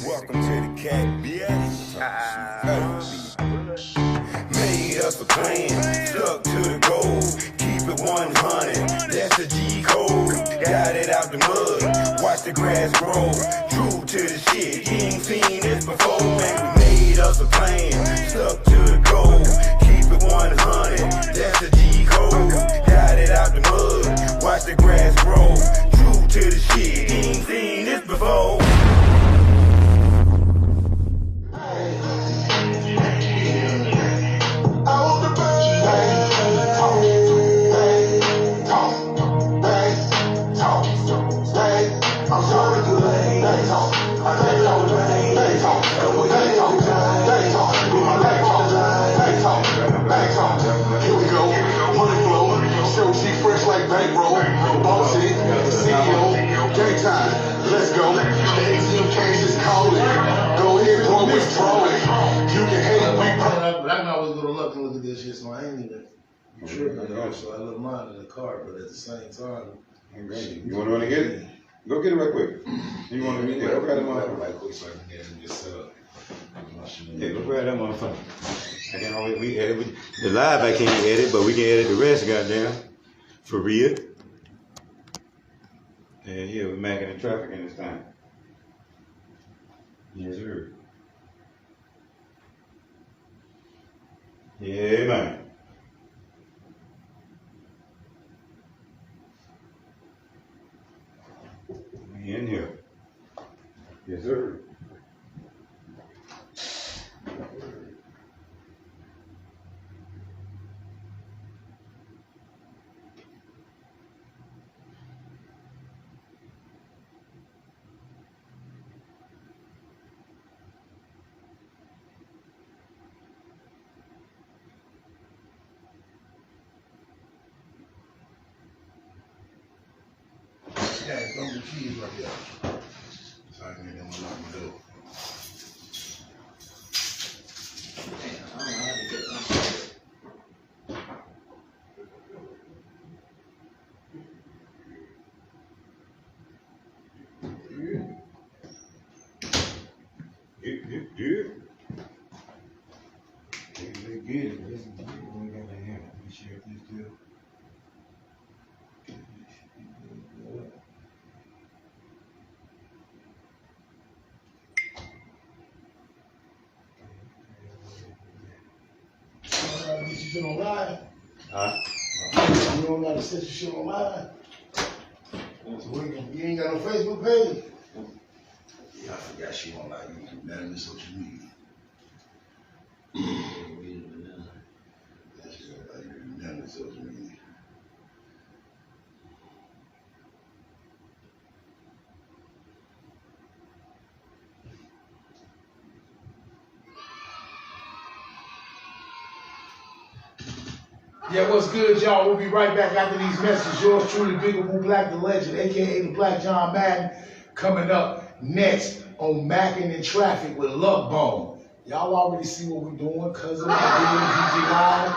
Welcome to the cat, bitch. Made us a plan, stuck to the goal. Keep it 100, that's the G code. Got it out the mud, watch the grass grow. True to the shit, you ain't seen this before. Man, we made us a plan, stuck to the goal. Keep it 100, that's the G code. Got it out the mud, watch the grass grow. True to the shit, you ain't seen this before. Let's go. The ATM case is calling. Go ahead, boy, we're trolling. You can hate me. But I can always go to look and look at this shit, so I ain't even tripping. So I look mine in the car, but at the same time, you want to run and get it? Go get it right quick. You want to get it? Go grab that motherfucker right quick so I can get it and just set up. Yeah, go grab that motherfucker. I can always, we edit. The live I can't edit, but we can edit the rest, goddamn. For real. Yeah, we're Mckin-N-traffic in this time. Yes, sir. Yeah, man. We in here. Yes, sir. yeah, throw the keys right there. So I can get them unlock my door. Damn, I don't know how to get them. Good. They get it. Listen to me. We got that here. Let me share this deal. Get your shit online. Huh? You don't gotta set your shit online. So you ain't got no Facebook page? Yeah, I forgot she won't like you. Madden is social media. That's just like Madden is social media. Yeah, what's good, y'all? We'll be right back after these messages. Yours truly, Bigga Bigga Black, the legend, aka the Black John Madden, coming up next on Mckin-N-traffic with Luck Bone. Y'all already see what we're doing. Cousin DJ Live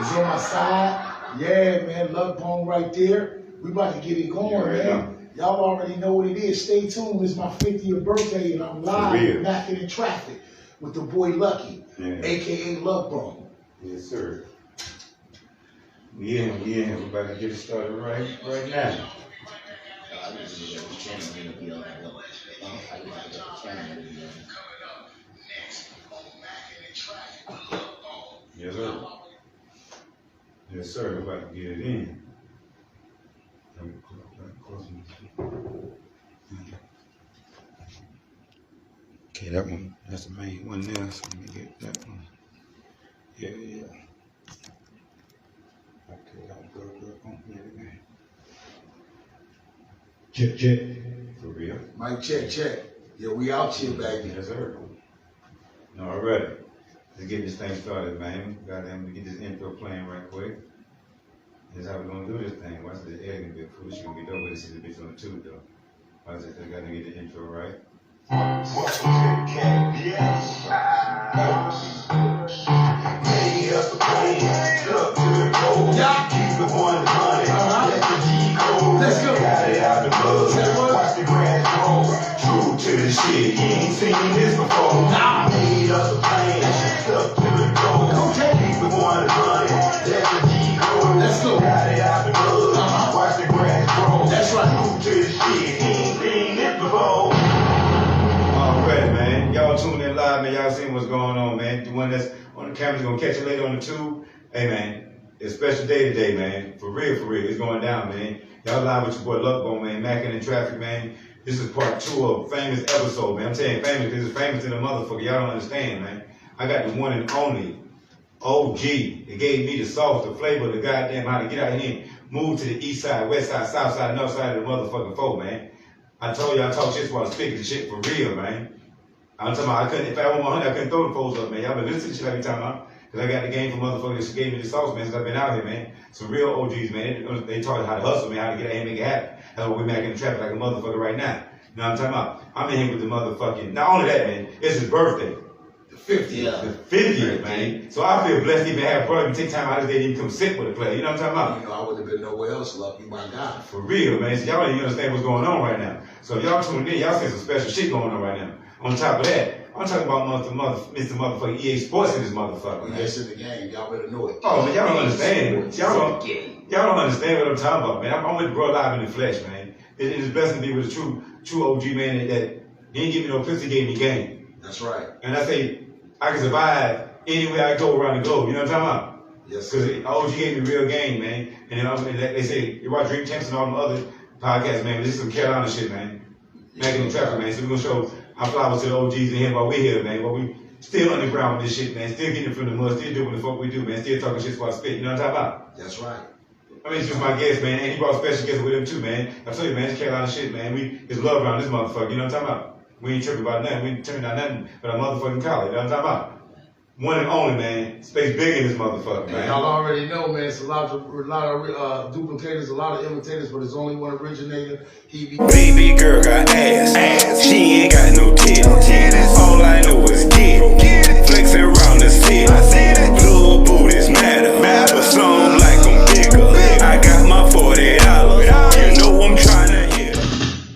is on my side. Yeah, man, Luck Bone right there. We about to get it going, man. Y'all already know what it is. Stay tuned. It's my 50th birthday, and I'm live with Mckin-N-traffic with the boy Lucky, aka Luck Bone. Yes, sir. Yeah, we're about to get it started right now. Yes, sir. Yes, sir. We're about to get it in. Okay, that one, that's the main one there, so let me get that one. Yeah. Okay, I'll go on here again. Check. For real? Mic check. Yeah, we out here, baby. Yes, sir. All right. Let's get this thing started, man. Goddamn, get this intro playing right quick. This is how we're gonna do this thing. Watch the editing bit. Foolish gonna be dope, but this is a bitch on the tube, though. Watch it. I gotta get the intro right. Welcome to the cat, bitch. Made us a plan, stuck to the goal. Keep it 100, that's the G code. Let's go. Got it out the mud, watch the grass grow. True to the shit, ain't seen this before. I made us a plan, stuck to the goal. Keep it 100, that's the G code. Let's go. Got it out the mud, watch the grass grow. That's right. Move to the shit, he ain't seen this before. Alright, man. Y'all tuning in live, man. Y'all seeing what's going on, man. The one that's on the camera's gonna catch it later on the tube. Hey, man. It's a special day today, man. For real, for real. It's going down, man. Y'all live with your boy Luckbone, man. Mckin-N-traffic, man. This is part 2 of famous episode, man. I'm saying famous because it's famous to the motherfucker. Y'all don't understand, man. I got the one and only OG. It gave me the sauce, the flavor, the goddamn how to get out here and move to the east side, west side, south side, north side of the motherfucking folk, man. I told you I talk shit while speaking shit for real, man. I'm talking about if I want 100, I couldn't throw the folks up, man. Y'all been listening to shit I be talking about. Cause I got the game from motherfuckers that gave me the sauce, man, since I've been out here, man. Some real OGs, man. They taught us how to hustle, man, how to get out here and make it happen. That's why we're Mckin-N-traffic like a motherfucker right now. You know what I'm talking about? I'm in here with the motherfucking, not only that, man, it's his birthday. The 50th. The 50th, man. So I feel blessed to even have a brother take time out of his day to even come sit with a player. You know what I'm talking about? You know, I wouldn't have been nowhere else, Lucky, my God. For real, man. So y'all don't even understand what's going on right now. So y'all tuning in, y'all see some special shit going on right now. On top of that, I'm talking about Mr. Motherfucking EA Sports in this motherfucker, man. Yes, in the game. Y'all better know it. Oh, man, y'all don't understand. Y'all don't understand what I'm talking about, man. I'm with the bro live in the flesh, man. It is blessed to be with a true OG, man, that he ain't give me no pussy, gave me game. That's right. And I say, I can survive anywhere I go around the globe. You know what I'm talking about? Yes, because OG gave me real game, man. And then they say, you watch Dream Champs and all them other podcasts, man, but this is some Carolina shit, man. Mckin-N-traffic, man. So we're going to show our flowers to the OGs in here while we're here, man. While we still underground with this shit, man. Still getting it from the mud, still doing the fuck we do, man. Still talking shit while I spit. You know what I'm talking about? That's right. I mean, it's just my guest, man. And he brought special guests with him too, man. I tell you, man, it's Carolina shit, man. It's love around this motherfucker. You know what I'm talking about? We ain't tripping about nothing. We ain't tripping about nothing but a motherfucking collar. You know what I'm talking about? One and only, man. Spaceo in this motherfucker, man. Y'all already know, man. It's a lot of duplicators, a lot of imitators, but there's only one originator. Baby girl got ass. She ain't got no titties. All I know is get it. Flexing around the city. Little booties matter. But some like them bigger. I got my $40. You know I'm trying to hit.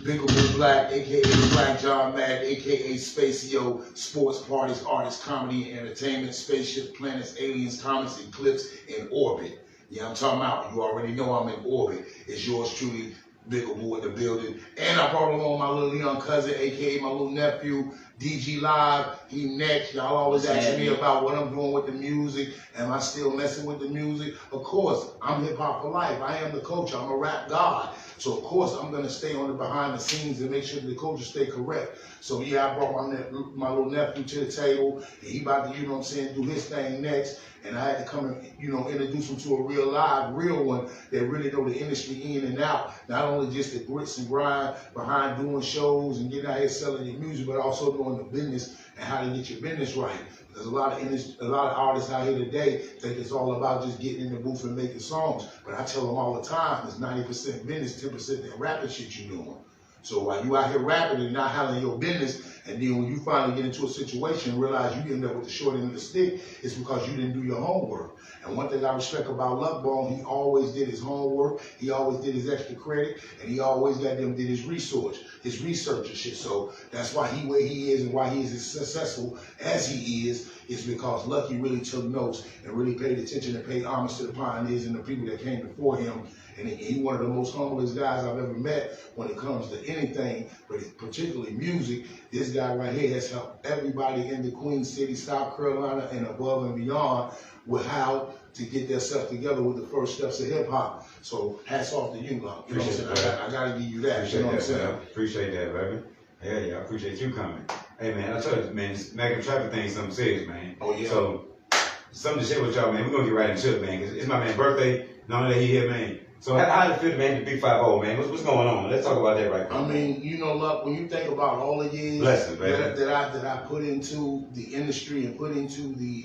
Bigga Bigga Black, aka the Black John Madden, aka Spaceo, sports, parties, artists, comedy, and entertainment, spaceships, planets, aliens, comets, eclipse, in orbit. Yeah, I'm talking about. You already know I'm in orbit. It's yours truly, Bigga Boo in the building. And I brought along my little young cousin, aka my little nephew, DG Live. He next. Y'all always asking me about what I'm doing with the music. Am I still messing with the music? Of course, I'm hip hop for life. I am the coach. I'm a rap god. So of course I'm gonna stay on the behind the scenes and make sure the culture stay correct. So yeah, I brought my little nephew to the table. And he about to, you know what I'm saying, do his thing next. And I had to come and, you know, introduce him to a real one that really know the industry in and out. Not only just the grits and grind behind doing shows and getting out here selling your music, but also doing the business and how to get your business right. There's a lot of artists out here today think it's all about just getting in the booth and making songs. But I tell them all the time, it's 90% business, 10% that rapping shit you doing. So while you out here rapping and not handling your business, and then when you finally get into a situation and realize you end up with the short end of the stick, it's because you didn't do your homework. And one thing I respect about Luckbone, he always did his homework, he always did his extra credit, and he always did his research and shit. So that's why he where he is and why he is as successful as he is because Lucky really took notes and really paid attention and paid homage to the pioneers and the people that came before him. And he's one of the most humblest guys I've ever met when it comes to anything, but particularly music. This guy right here has helped everybody in the Queen City, South Carolina, and above and beyond with how to get themselves together with the first steps of hip hop. So hats off to you, Luck. You know what I'm saying? I gotta give you that. Appreciate you know what I'm that, saying? man. Appreciate that, baby. Yeah, I appreciate you coming. Hey, man, I tell you, man, this Mckin-N-traffic thing is something serious, man. Oh, yeah. So, something to share with y'all, man. We're gonna get right into it, man, because it's my man's birthday. Not only that he here, man. So how does it feel, man, the Big 5-0, man? What's going on? Let's talk about that right now. I mean, you know, Luck, when you think about all the years that I put into the industry and put into the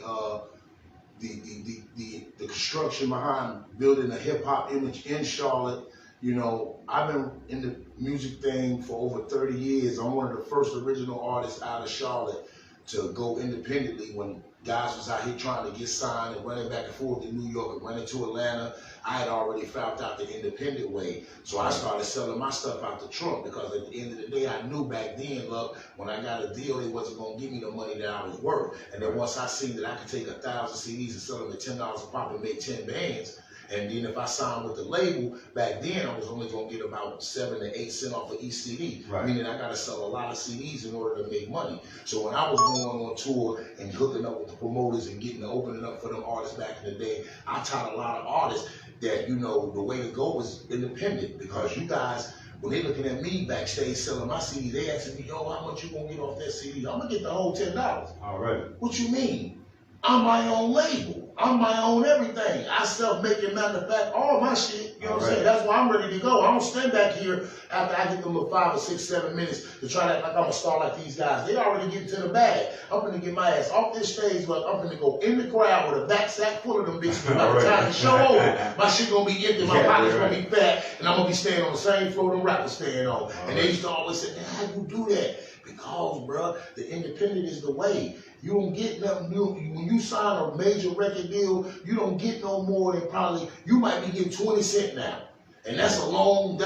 construction behind building a hip hop image in Charlotte, you know, I've been in the music thing for over 30 years. I'm one of the first original artists out of Charlotte to go independently when Guys was out here trying to get signed and running back and forth to New York and running to Atlanta. I had already found out the independent way. So I started selling my stuff out the trunk because at the end of the day, I knew back then, look, when I got a deal, they wasn't going to give me the money that I was worth. And then once I seen that I could take 1,000 CDs and sell them at $10 a pop and make 10 bands, and then if I signed with the label, back then I was only going to get about 7 to 8 cents off of each CD, meaning I got to sell a lot of CDs in order to make money. So when I was going on tour and hooking up with the promoters and opening up for them artists back in the day, I taught a lot of artists that, you know, the way to go is independent, because you guys, when they looking at me backstage selling my CD, they asking me, yo, how much you gonna get off that CD? I'm gonna get the whole $10. All right. What you mean? I'm my own label. I'm my own everything. I self-making, matter of fact, all my shit. You know what I'm saying? That's why I'm ready to go. I don't stand back here after I get them little 5 or 6, 7 minutes to try to act like I'm a star like these guys. They already getting to the bag. I'm gonna get my ass off this stage, but I'm gonna go in the crowd with a backpack full of them bitches. By the time the show over, my shit gonna be empty, my pocket's gonna be fat, and I'm gonna be staying on the same floor them rappers staying on. And they used to always say, man, how you do that? Because, bro, the independent is the way. You don't get nothing new. When you sign a major record deal, you don't get no more than probably, you might be getting 20 cents now. And that's a long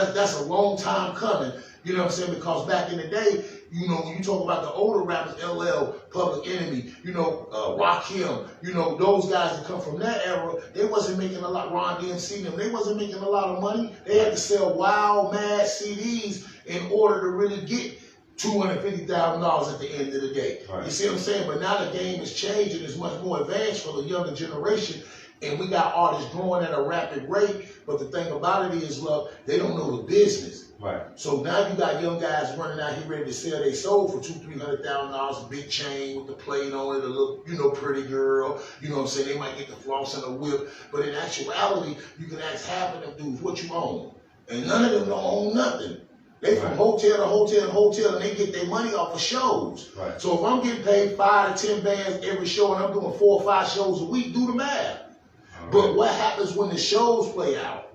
time coming. You know what I'm saying? Because back in the day, you know, when you talk about the older rappers, LL, Public Enemy, you know, Rakim, you know, those guys that come from that era, they wasn't making a lot, Ron DMC, them, they wasn't making a lot of money. They had to sell wild, mad CDs in order to really get $250,000 at the end of the day. You see what I'm saying? But now the game is changing. It's much more advanced for the younger generation. And we got artists growing at a rapid rate. But the thing about it is, look, they don't know the business. So now you got young guys running out here ready to sell their soul for $200,000-$300,000, a big chain with the plate on it, a little, you know, pretty girl. You know what I'm saying? They might get the floss and the whip. But in actuality, you can ask half of them dudes what you own. And none of them don't own nothing. They from hotel to hotel to hotel, and they get their money off of shows. So if I'm getting paid 5 to 10 bands every show, and I'm doing 4 or 5 shows a week, do the math. But what happens when the shows play out?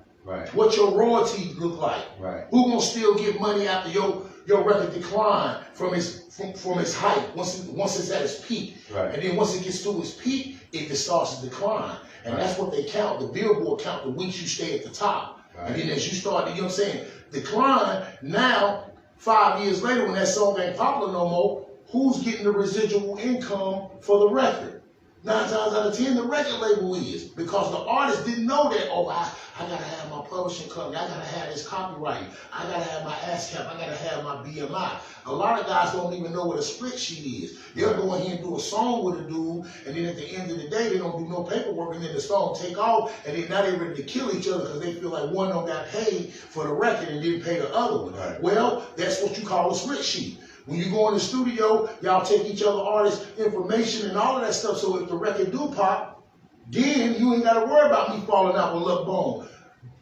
What your royalties look like? Who gonna still get money after your record decline from its height once it's at its peak? And then once it gets to its peak, it starts to decline. And that's what they count. The Billboard count the weeks you stay at the top. And then as you start to, you know what I'm saying, decline, now, 5 years later, when that song ain't popular no more, who's getting the residual income for the record? 9 times out of 10, the record label is. Because the artist didn't know that, oh, I gotta have my publishing company, I gotta have this copyright, I gotta have my ASCAP, I gotta have my BMI. A lot of guys don't even know what a split sheet is. They'll go in here and do a song with a dude, and then at the end of the day, they don't do no paperwork, and then the song take off, and then now they're ready to kill each other because they feel like one don't got paid for the record and didn't pay the other one. Well, that's what you call a split sheet. When you go in the studio, y'all take each other artists' information and all of that stuff, so if the record do pop, then you ain't got to worry about me falling out with Luck Bone.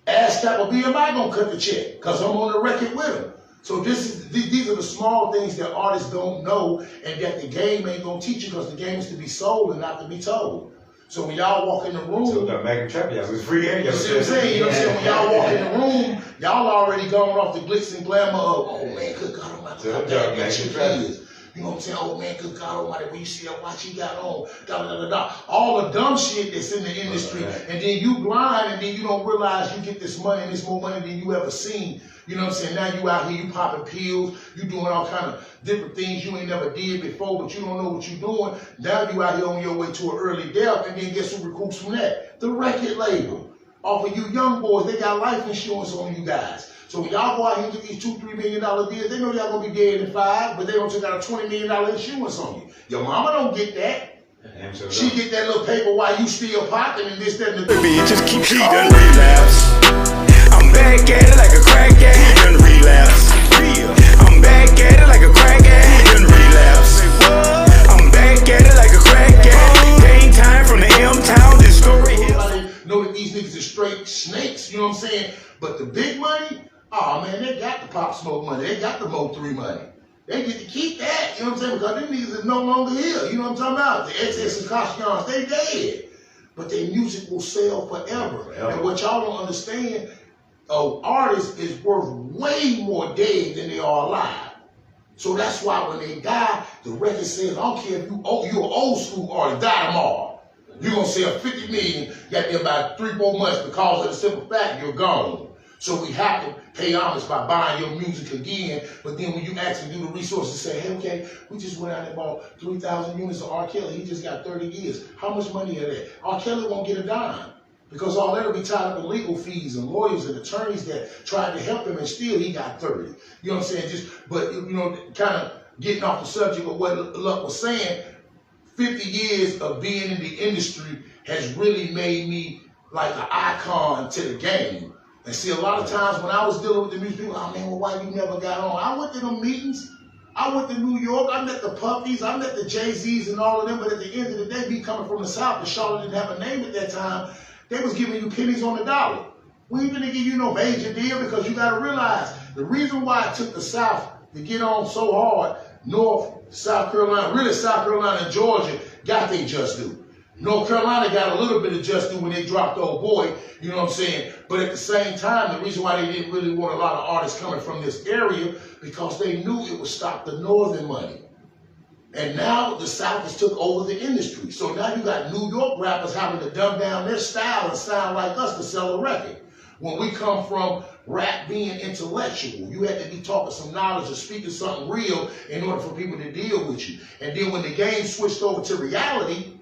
ASCAP or BMI gonna cut the check, because I'm on the record with them. So these are the small things that artists don't know, and that the game ain't gonna teach you, because the game is to be sold and not to be told. So when y'all walk in the room, so the Mckin-Traffic, y'all was free area. You see what I'm saying? You know what I'm saying? When y'all walk in the room, y'all already going off the glitz and glamour of, oh man, good God Almighty, how bad that shit is. You know what I'm saying? Oh man, good God Almighty, when you see that watch he got on, da da da da. All the dumb shit that's in the industry, and then you blind, and then you don't realize you get this money, and it's more money than you ever seen. You know what I'm saying? Now you out here, you popping pills, you doing all kind of different things you ain't never did before, but you don't know what you're doing. Now you out here on your way to an early death, and then guess who recoups from that? The record label. Off of you young boys, they got life insurance on you guys. So when y'all go out here and get these $2-3 million deals, they know y'all gonna be dead in 5, but they don't take out a $20 million insurance on you. Your mama don't get that. She get that little paper while you still popping and this, that, and the third. Baby, just keep she done relapse. I'm back at it like a crack at it. He done relapse. I'm back at it like a crack at it. He done relapse. I'm back at it like a crack at it. Game time from the M-Town, this story. Everybody know that these niggas are straight snakes, you know what I'm saying? But the big money, oh man, they got the Pop Smoke money. They got the Mo3 money. They get to keep that, you know what I'm saying? Because them niggas are no longer here, you know what I'm talking about? The XS and Kashians, they dead. But their music will sell forever. And what y'all don't understand, artists is worth way more dead than they are alive. So that's why when they die, the record says, I don't care if you're an old school artist, die tomorrow. You're going to sell 50 million, got there about 3-4 months because of the simple fact you're gone. So we have to pay homage by buying your music again. But then when you actually do the resources, say, hey, okay, we just went out and bought 3,000 units of R. Kelly. He just got 30 years. How much money are that? R. Kelly won't get a dime. Because all that will be tied up in legal fees and lawyers and attorneys that tried to help him, and still he got 30. You know what I'm saying? But kind of getting off the subject of what Luck was saying, 50 years of being in the industry has really made me like an icon to the game. And see, a lot of times when I was dealing with the music, people, oh man, well, why you never got on? I went to them meetings. I went to New York. I met the Puffies. I met the Jay-Z's and all of them. But at the end of the day, me coming from the South, and Charlotte didn't have a name at that time, they was giving you pennies on the dollar. We ain't gonna give you no major deal, because you gotta realize the reason why it took the South to get on so hard, North, South Carolina, really South Carolina and Georgia got their just due. North Carolina got a little bit of just due when they dropped Old Boy, you know what I'm saying? But at the same time, the reason why they didn't really want a lot of artists coming from this area, because they knew it would stop the northern money. And now the South has took over the industry. So now you got New York rappers having to dumb down their style and sound like us to sell a record. When we come from rap being intellectual, you had to be talking some knowledge or speaking something real in order for people to deal with you. And then when the game switched over to reality,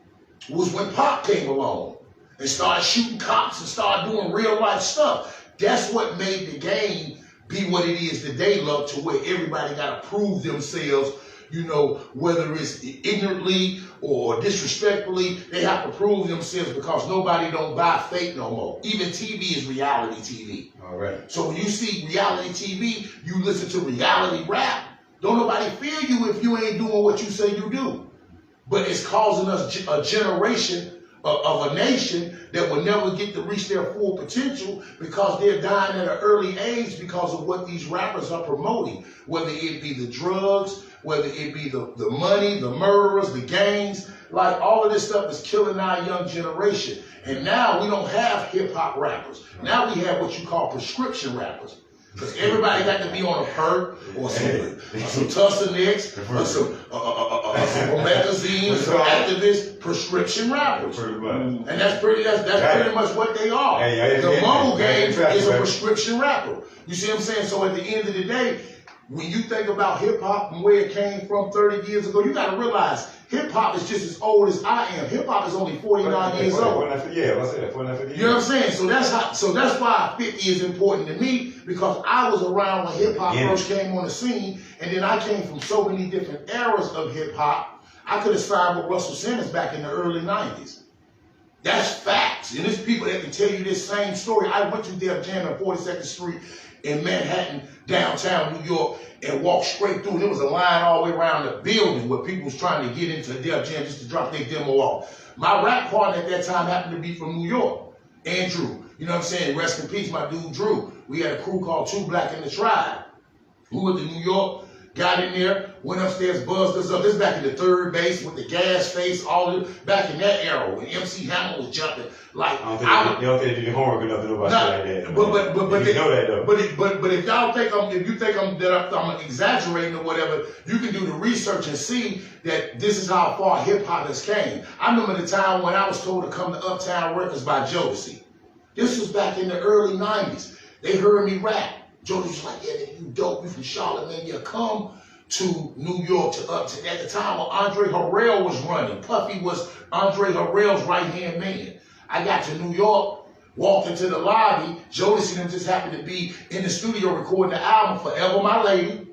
was when Pop came along and started shooting cops and started doing real life stuff. That's what made the game be what it is today, Luck, to where everybody got to prove themselves, you know, whether it's ignorantly or disrespectfully, they have to prove themselves, because nobody don't buy fake no more. Even TV is reality TV. All right. So when you see reality TV, you listen to reality rap. Don't nobody feel you if you ain't doing what you say you do. But it's causing us a generation of a nation that will never get to reach their full potential, because they're dying at an early age because of what these rappers are promoting, whether it be the drugs, whether it be the money, the murderers, the gangs. Like, all of this stuff is killing our young generation. And now we don't have hip-hop rappers. Now we have what you call prescription rappers. Because everybody got to be on a perk or some Tussanex or some magazines, some activists, prescription rappers. And that's pretty much what they are. The mumble game is a prescription rapper. You see what I'm saying? So at the end of the day, when you think about hip-hop and where it came from 30 years ago, you got to realize hip-hop is just as old as I am. Hip-hop is only 49 years old. Yeah, I said 49, 50 years. You know what I'm saying? So that's why 50 is important to me, because I was around when hip-hop first came on the scene, and then I came from so many different eras of hip-hop. I could have signed with Russell Simmons back in the early 90s. That's facts. And there's people that can tell you this same story. I went to Def Jam on 42nd Street in Manhattan, downtown New York, and walked straight through. There was a line all the way around the building where people was trying to get into Def Jam just to drop their demo off. My rap partner at that time happened to be from New York, Andrew. You know what I'm saying? Rest in peace, my dude Drew. We had a crew called Two Black in the Tribe. We went to New York, got in there, went upstairs, buzzed us up. This is back in the third base with the gas face, all of it, back in that era when MC Hammer was jumping. Like, you don't think they do your homework enough to know about shit like that. But you know that though. But if y'all think I'm exaggerating or whatever, you can do the research and see that this is how far hip hop has came. I remember the time when I was told to come to Uptown Records by Jodeci. This was back in the early 90s. They heard me rap. Jodeci was like, yeah, you dope, you from Charlotte, man. Yeah, come to New York to Uptown. At the time when Andre Harrell was running, Puffy was Andre Harrell's right-hand man. I got to New York, walked into the lobby. Jodeci and them just happened to be in the studio recording the album Forever My Lady.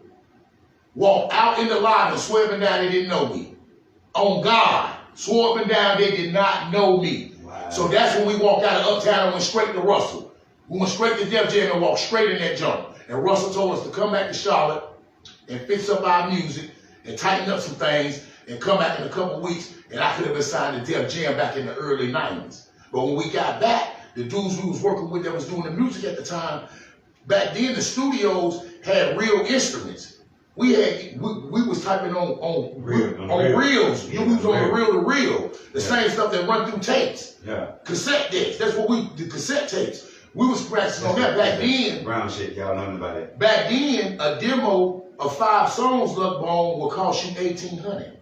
Walked out in the lobby, swerving down, they didn't know me. On God, swerving down, they did not know me. Wow. So that's when we walked out of Uptown and went straight to Russell. We went straight to Def Jam and walked straight in that jump. And Russell told us to come back to Charlotte and fix up our music and tighten up some things and come back in a couple weeks, and I could have been signed to Def Jam back in the early 90s. But when we got back, the dudes we was working with that was doing the music at the time, back then the studios had real instruments. We was typing on reels. We was on the reel-to-reel. The same stuff that run through tapes. Yeah. Cassette discs. That's what the cassette tapes. We was scratching on that back then. Brown shit, y'all know about it. Back then, a demo of 5 songs, Luck Bone, will cost you $1,800.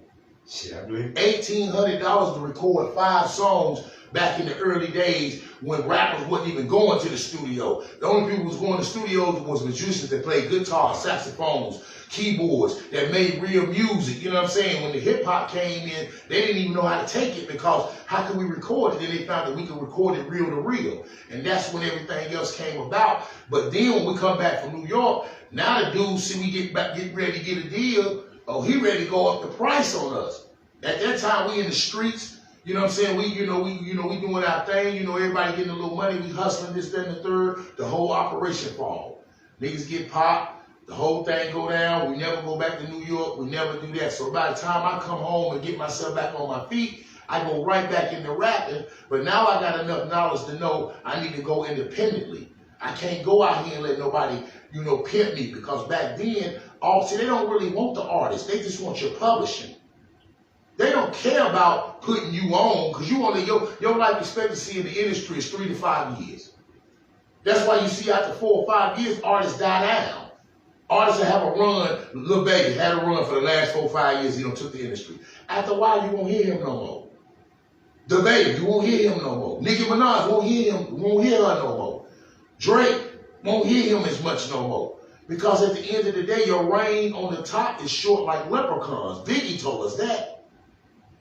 Shit, I believe. $1,800 to record 5 songs back in the early days when rappers wasn't even going to the studio. The only people who was going to studios was musicians that played guitar, saxophones, keyboards, that made real music. You know what I'm saying? When the hip hop came in, they didn't even know how to take it because how could we record it? Then they found that we could record it reel to reel. And that's when everything else came about. But then when we come back from New York, now the dudes see we get ready to get a deal. Oh, he ready to go up the price on us. At that time, we in the streets. You know what I'm saying? We doing our thing. You know, everybody getting a little money. We hustling this, that, and the third. The whole operation fall. Niggas get popped. The whole thing go down. We never go back to New York. We never do that. So by the time I come home and get myself back on my feet, I go right back into rapping. But now I got enough knowledge to know I need to go independently. I can't go out here and let nobody, pimp me. Because back then, they don't really want the artist. They just want your publishing. They don't care about putting you on because you only your life expectancy in the industry is 3 to 5 years. That's why you see after 4 or 5 years, artists die down. Artists that have a run, Lil Baby had a run for the last 4 or 5 years, he took the industry. After a while, you won't hear him no more. The Baby, you won't hear him no more. Nicki Minaj won't hear her no more. Drake won't hear him as much no more. Because at the end of the day, your reign on the top is short like leprechauns. Biggie told us that.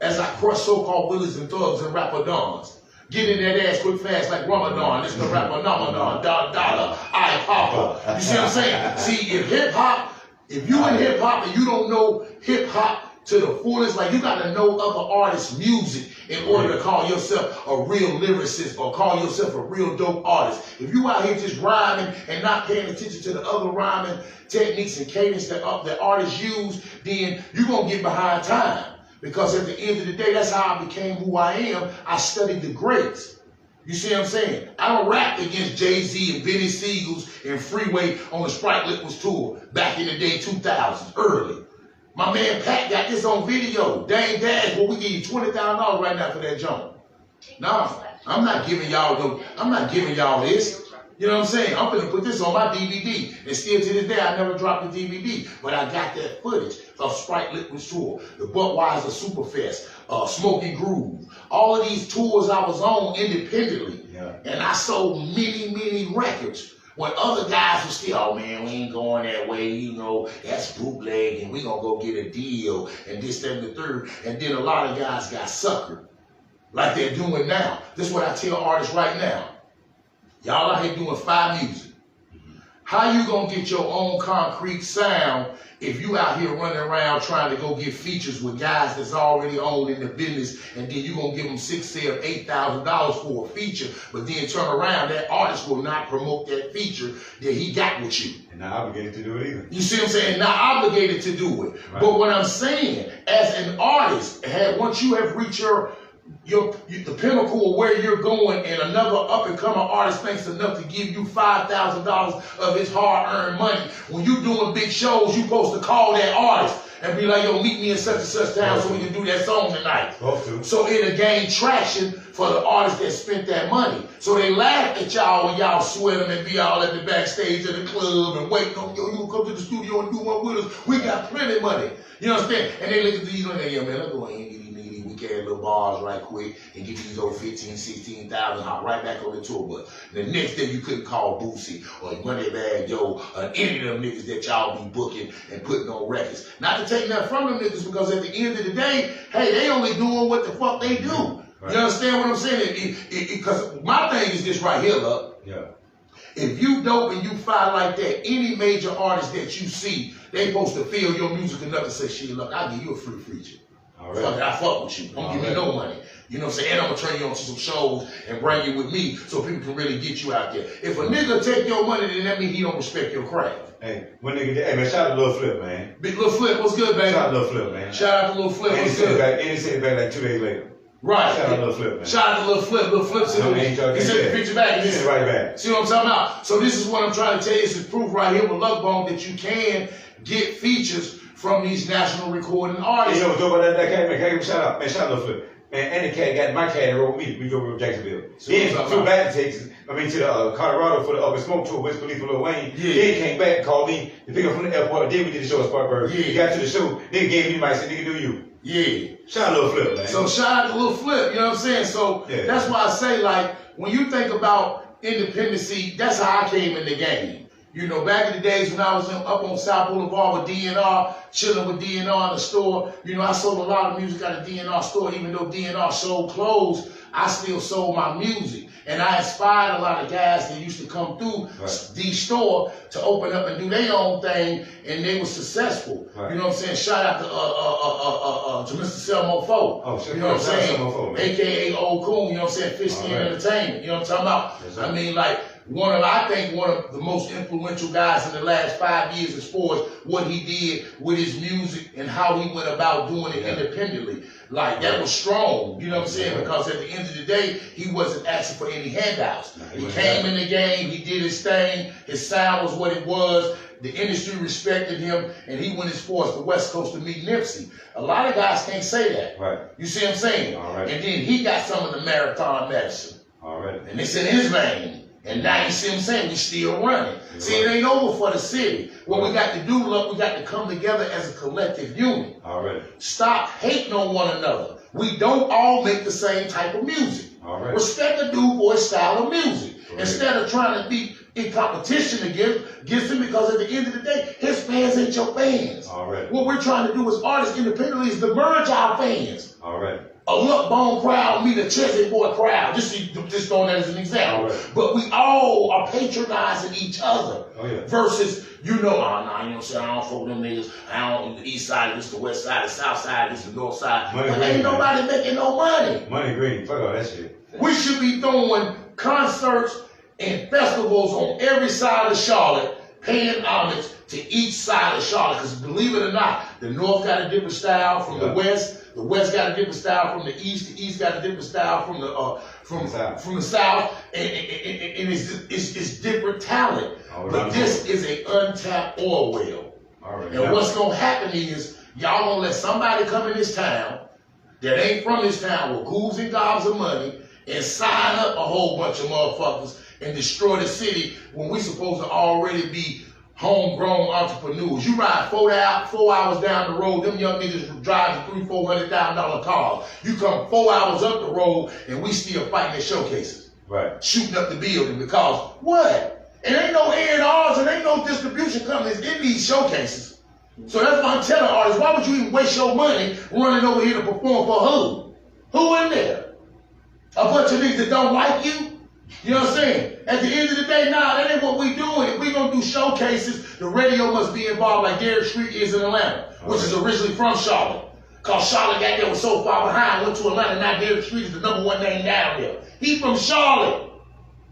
As I crush so-called willies and thugs and rapper dons. Get in that ass quick fast like Ramadan. It's the rapper Ramadan. Dollar, I Papa. You see what I'm saying? See, if you in hip-hop and you don't know hip-hop to the fullest, like you got to know other artists' music in order to call yourself a real lyricist or call yourself a real dope artist. If you out here just rhyming and not paying attention to the other rhyming techniques and cadence that artists use, then you're going to get behind time. Because at the end of the day, that's how I became who I am. I studied the greats. You see what I'm saying? I don't rap against Jay-Z and Benny Siegels and Freeway on the Sprite Liquids tour back in the day, 2000s, early. My man Pat got this on video. Dang Dash, well, we give you $20,000 right now for that jump. Nah, I'm not giving y'all this. You know what I'm saying? I'm gonna put this on my DVD. And still to this day, I never dropped the DVD. But I got that footage of Sprite Liquids tour, the Budweiser Superfest, Smoky Groove. All of these tours I was on independently. Yeah. And I sold many records. When other guys were still, oh man, we ain't going that way, that's bootleg, and we gonna go get a deal, and this, that, and the third. And then a lot of guys got suckered, like they're doing now. This is what I tell artists right now. Y'all out here doing fire music. How you gonna get your own concrete sound if you out here running around trying to go get features with guys that's already owned in the business, and then you gonna give them $6,000 or $8,000 for a feature, but then turn around, that artist will not promote that feature that he got with you. And not obligated to do it either. You see what I'm saying? Not obligated to do it. Right. But what I'm saying, as an artist, once you have reached the pinnacle of where you're going, and another up-and-coming artist thinks enough to give you $5,000 of his hard-earned money. When you doing big shows, you supposed to call that artist and be like, yo, meet me in such and such town so we can do that song tonight. So it'll gain traction for the artists that spent that money. So they laugh at y'all when y'all sweat them and be all at the backstage of the club and waiting on, yo, you gonna come to the studio and do one with us. We got plenty of money. You understand? And they look at these and they, yo, man, let's go ahead and get little bars right quick and get these over 15, 16,000, hop right back on the tour bus. The next day you couldn't call Boosie or Moneybag Joe or any of them niggas that y'all be booking and putting on records. Not to take nothing from them niggas, because at the end of the day, hey, they only doing what the fuck they do. Right. You understand what I'm saying? Because my thing is this right here, look. Yeah. If you dope and you fire like that, any major artist that you see, they supposed to feel your music enough to say, shit, look, I'll give you a free feature. Right. Fuck it, I fuck with you. Don't give me no money. You know what I'm saying? And I'm going to turn you on to some shows and bring you with me so people can really get you out there. If a nigga take your money, then that means he don't respect your craft. Hey, man, shout out to Lil Flip, man. Big Lil Flip, what's good, baby? Shout out to Lil Flip, man. Shout out to Lil Flip, what's good? And he sent it back like 2 days later. Right. Shout out to Lil Flip, man. Shout out to Lil Flip. Lil Flip sent the picture back. He sent it right back. See what I'm talking about? So this is what I'm trying to tell you. This is proof right here with Luck Bone that you can get features from these national recording artists. You know what's dope about that? Shout out to Lil Flip. And the cat got my cat and rode with me. We drove to Jacksonville. So Then flew back to Texas. I mean to the Colorado for the Up and Smoke tour, West Police for Lil Wayne. Yeah. Then came back and called me to pick up from the airport. Then we did the show at Spartanburg. Yeah. We got to the show. Then gave me the mic, said, nigga, do you. Yeah. Shout out Lil Flip, man. So shout out to Lil Flip, you know what I'm saying? So that's why I say, like, when you think about independency, that's how I came in the game. You know, back in the days when I was up on South Boulevard with DNR, chilling with DNR in the store, you know, I sold a lot of music at a DNR store. Even though DNR sold clothes, I still sold my music. And I inspired a lot of guys that used to come through the store to open up and do their own thing, and they were successful. Right. You know what I'm saying? Shout out to Mr. Selmo Fo. Oh, you know what I'm saying? AKA Old Coon, you know what I'm saying? Fish Skin Entertainment. You know what I'm talking about? I mean, like, I think one of the most influential guys in the last 5 years as far as what he did with his music and how he went about doing it independently. Like, that was strong, you know what I'm saying? Because at the end of the day, he wasn't asking for any handouts. He came in the game, he did his thing, his sound was what it was, the industry respected him, and he went as far as the West Coast to meet Nipsey. A lot of guys can't say that. Right. You see what I'm saying? And then he got some of the marathon medicine. And it's in his vein. And now you see what I'm saying? We still running. See, it ain't over for the city. What we got to do, look, we got to come together as a collective unit. Stop hating on one another. We don't all make the same type of music. Respect the dude for his style of music. Instead of trying to be in competition against him, because at the end of the day, his fans ain't your fans. What we're trying to do as artists independently is to merge our fans. A Luck Bone crowd meet a Chesney Boy crowd. Just throwing that as an example. But we all are patronizing each other. Versus, you know, nah, you know what I'm saying? I don't fuck with them niggas. I don't, the east side, this the west side, the south side, this the north side. But ain't nobody making no money. Money green, fuck all that shit. We should be throwing concerts and festivals on every side of Charlotte, paying homage to each side of Charlotte. Because believe it or not, the north got a different style from the west. The west got a different style from the east got a different style from the south, and it's different talent. But this is an untapped oil well. And what's gonna happen is y'all gonna let somebody come in this town that ain't from this town with ghouls and gobs of money and sign up a whole bunch of motherfuckers and destroy the city when we supposed to already be homegrown entrepreneurs. You ride 4 hours down the road, them young niggas drive $300,000-$400,000 cars. You come 4 hours up the road and we still fighting at showcases. Shooting up the building because what? It ain't no A&Rs and ain't no distribution companies in these showcases. So that's why I'm telling artists, why would you even waste your money running over here to perform for who? Who in there? A bunch of niggas that don't like you? You know what I'm saying? At the end of the day, nah, that ain't what we doing. If we gonna do showcases, the radio must be involved like Derek Street is in Atlanta, which is originally from Charlotte. Cause Charlotte got there was so far behind, went to Atlanta, now Derek Street is the #1 name down there. He from Charlotte.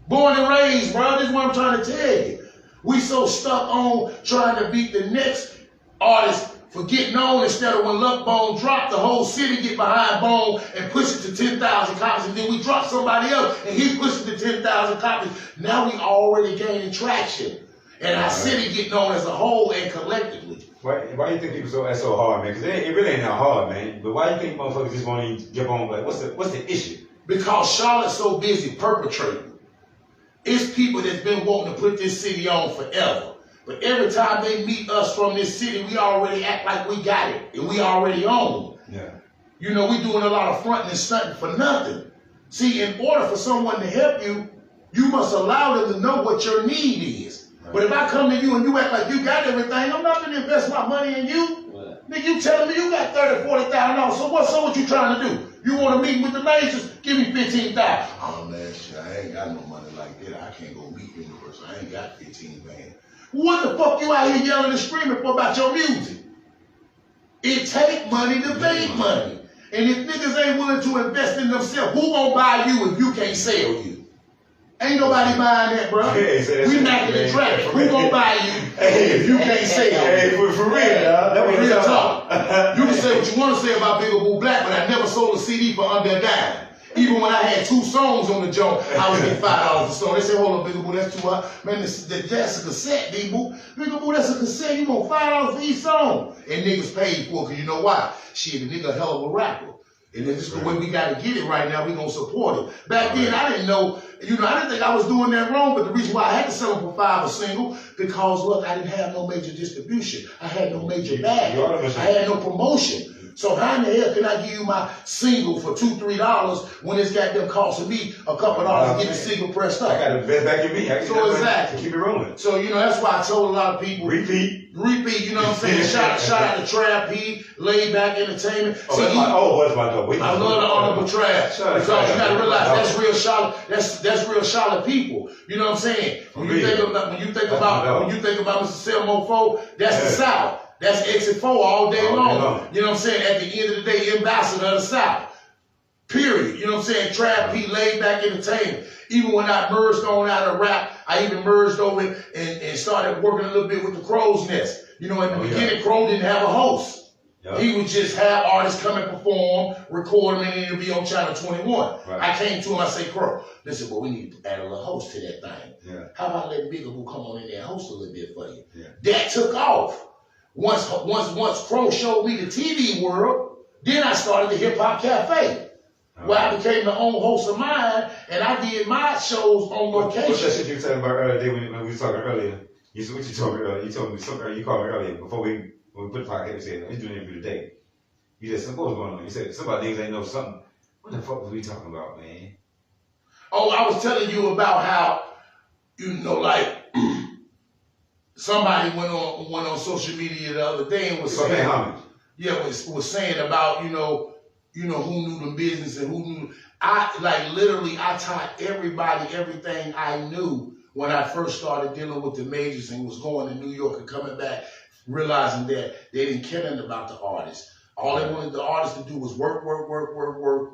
Born and raised, bro. This is what I'm trying to tell you. We so stuck on trying to beat the next artist for getting on instead of when Luck Bone dropped, the whole city get behind Bone and push it to 10,000 copies, and then we drop somebody else and he pushes it to 10,000 copies. Now we already gaining traction. And our city getting on as a whole and collectively. Why do you think people that's so hard, man? Because it really ain't that hard, man. But why do you think motherfuckers just want to even jump on? Like, what's the issue? Because Charlotte's so busy perpetrating. It's people that's been wanting to put this city on forever. But every time they meet us from this city, we already act like we got it. And we already own. You know, we doing a lot of fronting and stunting for nothing. See, in order for someone to help you, you must allow them to know what your need is. But if I come to you and you act like you got everything, I'm not going to invest my money in you. Nigga, you telling me you got $30,000, $40,000. So what you trying to do? You want to meet with the majors? Give me $15,000. Oh man, shit, I ain't got no money like that. I can't go meet you in person. I ain't got 15 man. What the fuck you out here yelling and screaming for about your music? It take money to make money. And if niggas ain't willing to invest in themselves, who gonna buy you if you can't sell you? Ain't nobody buying that, bro. We Mckin-N-traffic. Who gonna buy you if you can't sell you? Hey, for real. That was real talk. You can say what you want to say about Bigga Bigga, but I never sold a CD for under a dime. Even when I had 2 songs on the joint, I was getting $5 a song. They say, hold up, Bigga Boo, that's too high. Man, that's a cassette, Bigga Boo. Bigga Boo, that's a cassette. You want $5 for each song. And niggas paid for it, because you know why? Shit, the nigga a hell of a rapper. And if it's the way we got to get it right now, we going to support it. Back then, I didn't know, I didn't think I was doing that wrong, but the reason why I had to sell them for $5 a single, because, look, I didn't have no major distribution. I had no major bag. I had no promotion. So how in the hell can I give you my single for $2, $3 when it's got them costing me a couple of dollars to get the single pressed up? I got the best back in me. So exactly. Keep it rolling. So, that's why I told a lot of people. Repeat, you know what I'm saying? Shout out to Trap P, Laid Back Entertainment. What's my dog? I love the Honorable Trap. Because you gotta realize that's real solid, that's real solid people. You know what I'm saying? When you think about Mr. Selmo 4, that's the South. That's Exit 4 all day long. You know what I'm saying? At the end of the day, ambassador of the South. Period. You know what I'm saying? Trap P, Laid Back Entertainment. Even when I merged on out of rap, I even merged over and started working a little bit with the Crow's Nest. In the beginning, Crow didn't have a host. He would just have artists come and perform, record them, and then it'll be on Channel 21. Right. I came to him, I say, Crow, listen, well, we need to add a little host to that thing. Yeah. How about letting Bigga Bigga come on in there and host a little bit for you? Yeah. That took off. Once Crow showed me the TV world, then I started the Hip Hop Cafe. Where I became the own host of mine, and I did my shows on location. What's that shit you were talking about earlier when we were talking earlier? What you told me earlier? You told me something. You called me earlier before when we put the podcast. You said he's doing it every day. You said what was going on? You said somebody niggas ain't know something. What the fuck was we talking about, man? Oh, I was telling you about how like somebody went on social media the other day and was saying, was saying about who knew the business and who knew. I taught everybody everything I knew when I first started dealing with the majors and was going to New York and coming back, realizing that they didn't care nothing about the artists. All they wanted the artists to do was work,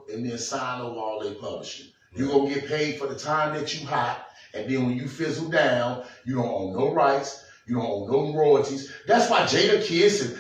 and then sign over all their publishing. You're going to get paid for the time that you hot, and then when you fizzle down, you don't own no rights, you don't own no royalties. That's why Jada Kiss and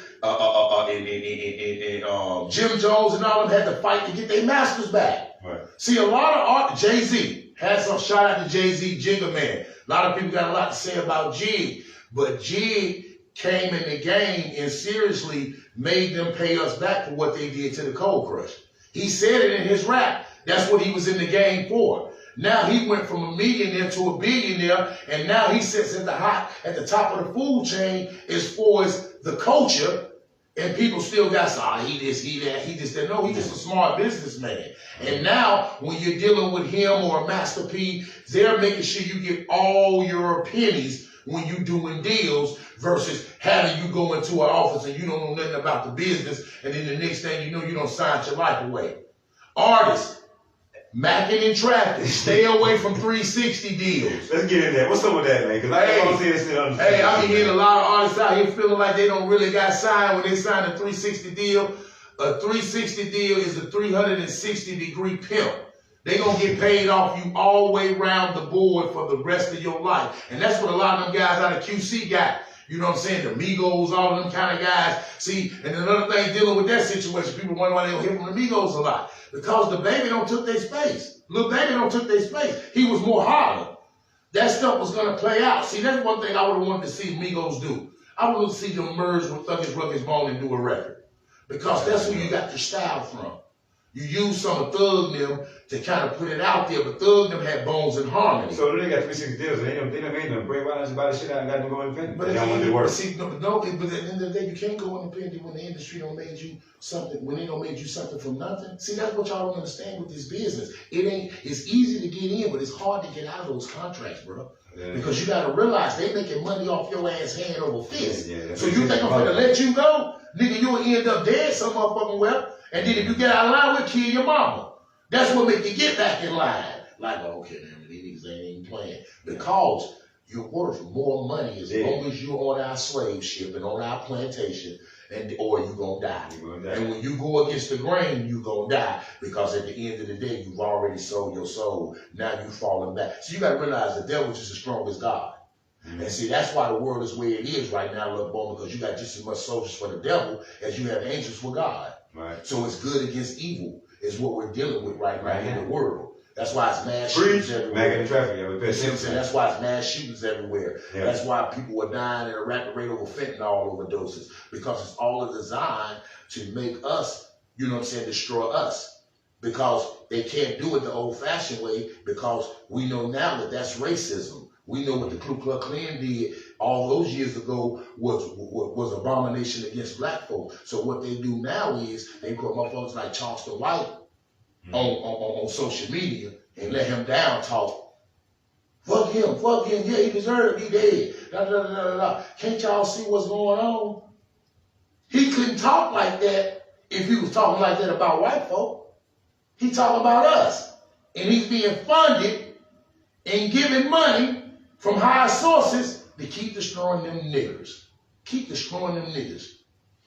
Jim Jones and all of them had to fight to get their masters back. Right. See, a lot of art, Jay-Z, had some shout out to Jay-Z, Jigga Man. A lot of people got a lot to say about Jig, but Jig came in the game and seriously made them pay us back for what they did to the Cold Crush. He said it in his rap. That's what he was in the game for. Now he went from a millionaire to a billionaire, and now he sits at the top of the food chain as far as the culture. And people still got he this, he that, he just that. No, he's just a smart businessman. And now, when you're dealing with him or a Master P, they're making sure you get all your pennies when you're doing deals versus having you go into an office and you don't know nothing about the business, and then the next thing you know, you don't sign your life away. Artists, Mckin-N-traffic, stay away from 360 deals. Let's get in there. What's up with that, man? Because I don't see this shit. Hey, I be hearing a lot of artists out here feeling like they don't really got signed when they sign a 360 deal. A 360 deal is a 360-degree pimp. They gonna get paid off you all the way around the board for the rest of your life. And that's what a lot of them guys out of QC got. You know what I'm saying? The Migos, all of them kind of guys. See, and another thing dealing with that situation, people wonder why they don't hear from the Migos a lot. Because the baby don't took their space. Lil Baby don't took their space. He was more Harlem. That stuff was going to play out. See, that's one thing I would have wanted to see Migos do. I would have see them merge with Thuggish Ruggish Bone and do a record. Because that's where you got your style from. You use some of Thug them to kind of put it out there, but Thug them had Bones and Harmony. So they got 360 deals. They done made them break violence about the shit out and got them going independent. But they want to work. See, but at the end of the day, you can't go independent when the industry don't made you something, when they don't made you something from nothing. See, that's what y'all don't understand with this business. It's easy to get in, but it's hard to get out of those contracts, bro. Yeah. Because you got to realize they making money off your ass hand over fist. Yeah, so you think I'm going to let you go? Nigga, you'll end up dead some motherfucking well. And then if you get out of line, we'll kill your mama. That's what make you get back in line. Like, okay, man, these niggas ain't even playing. Because you're worth more money as long as you're on our slave ship and on our plantation, or you're going to die. And when you go against the grain, you're going to die. Because at the end of the day, you've already sold your soul. Now you're falling back. So you got to realize the devil is just as strong as God. Mm-hmm. And see, that's why the world is where it is right now, Lil Bone, because you got just as much soldiers for the devil as you have angels for God. Right. So it's good against evil is what we're dealing with right now in the world. That's why it's mass shootings everywhere. Mckin-N-traffic, that's why it's mass shootings everywhere. Yeah. That's why people are dying at a rapid rate over fentanyl overdoses, because it's all designed to make us, you know what I'm saying, destroy us. Because they can't do it the old-fashioned way, because we know now that that's racism. We know what the Ku Klux Klan did all those years ago was abomination against black folks. So what they do now is they put motherfuckers like Charleston White on social media and let him down talk. Fuck him, yeah, he deserved it, he dead. Da, da, da, da, da. Can't y'all see what's going on? He couldn't talk like that if he was talking like that about white folk. He talking about us. And he's being funded and given money from higher sources to keep destroying them niggers. Keep destroying them niggers.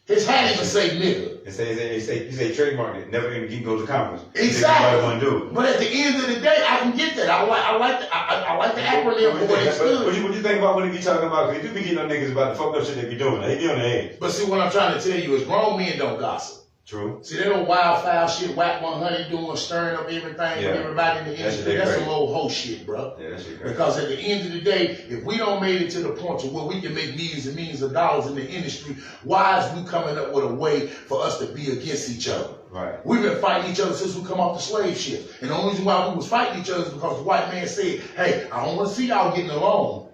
His hat even say nigga. He say trademark it. Never even go to conference. Exactly. Want to do it. But at the end of the day, I can get that. I like the acronym for what it stood. What you think about when he be talking about? Because he do be getting on niggas about the fucked up shit they be doing. They be on their ass. But see, what I'm trying to tell you is grown men don't gossip. True. See, they don't wild foul shit, whack 100 doing, stirring up everything with everybody in the industry. That's some old hoe shit, bro. Yeah, that shit crazy. Because at the end of the day, if we don't make it to the point to where we can make millions and millions of dollars in the industry, why is we coming up with a way for us to be against each other? Right. We've been fighting each other since we come off the slave ship. And the only reason why we was fighting each other is because the white man said, hey, I don't want to see y'all getting along.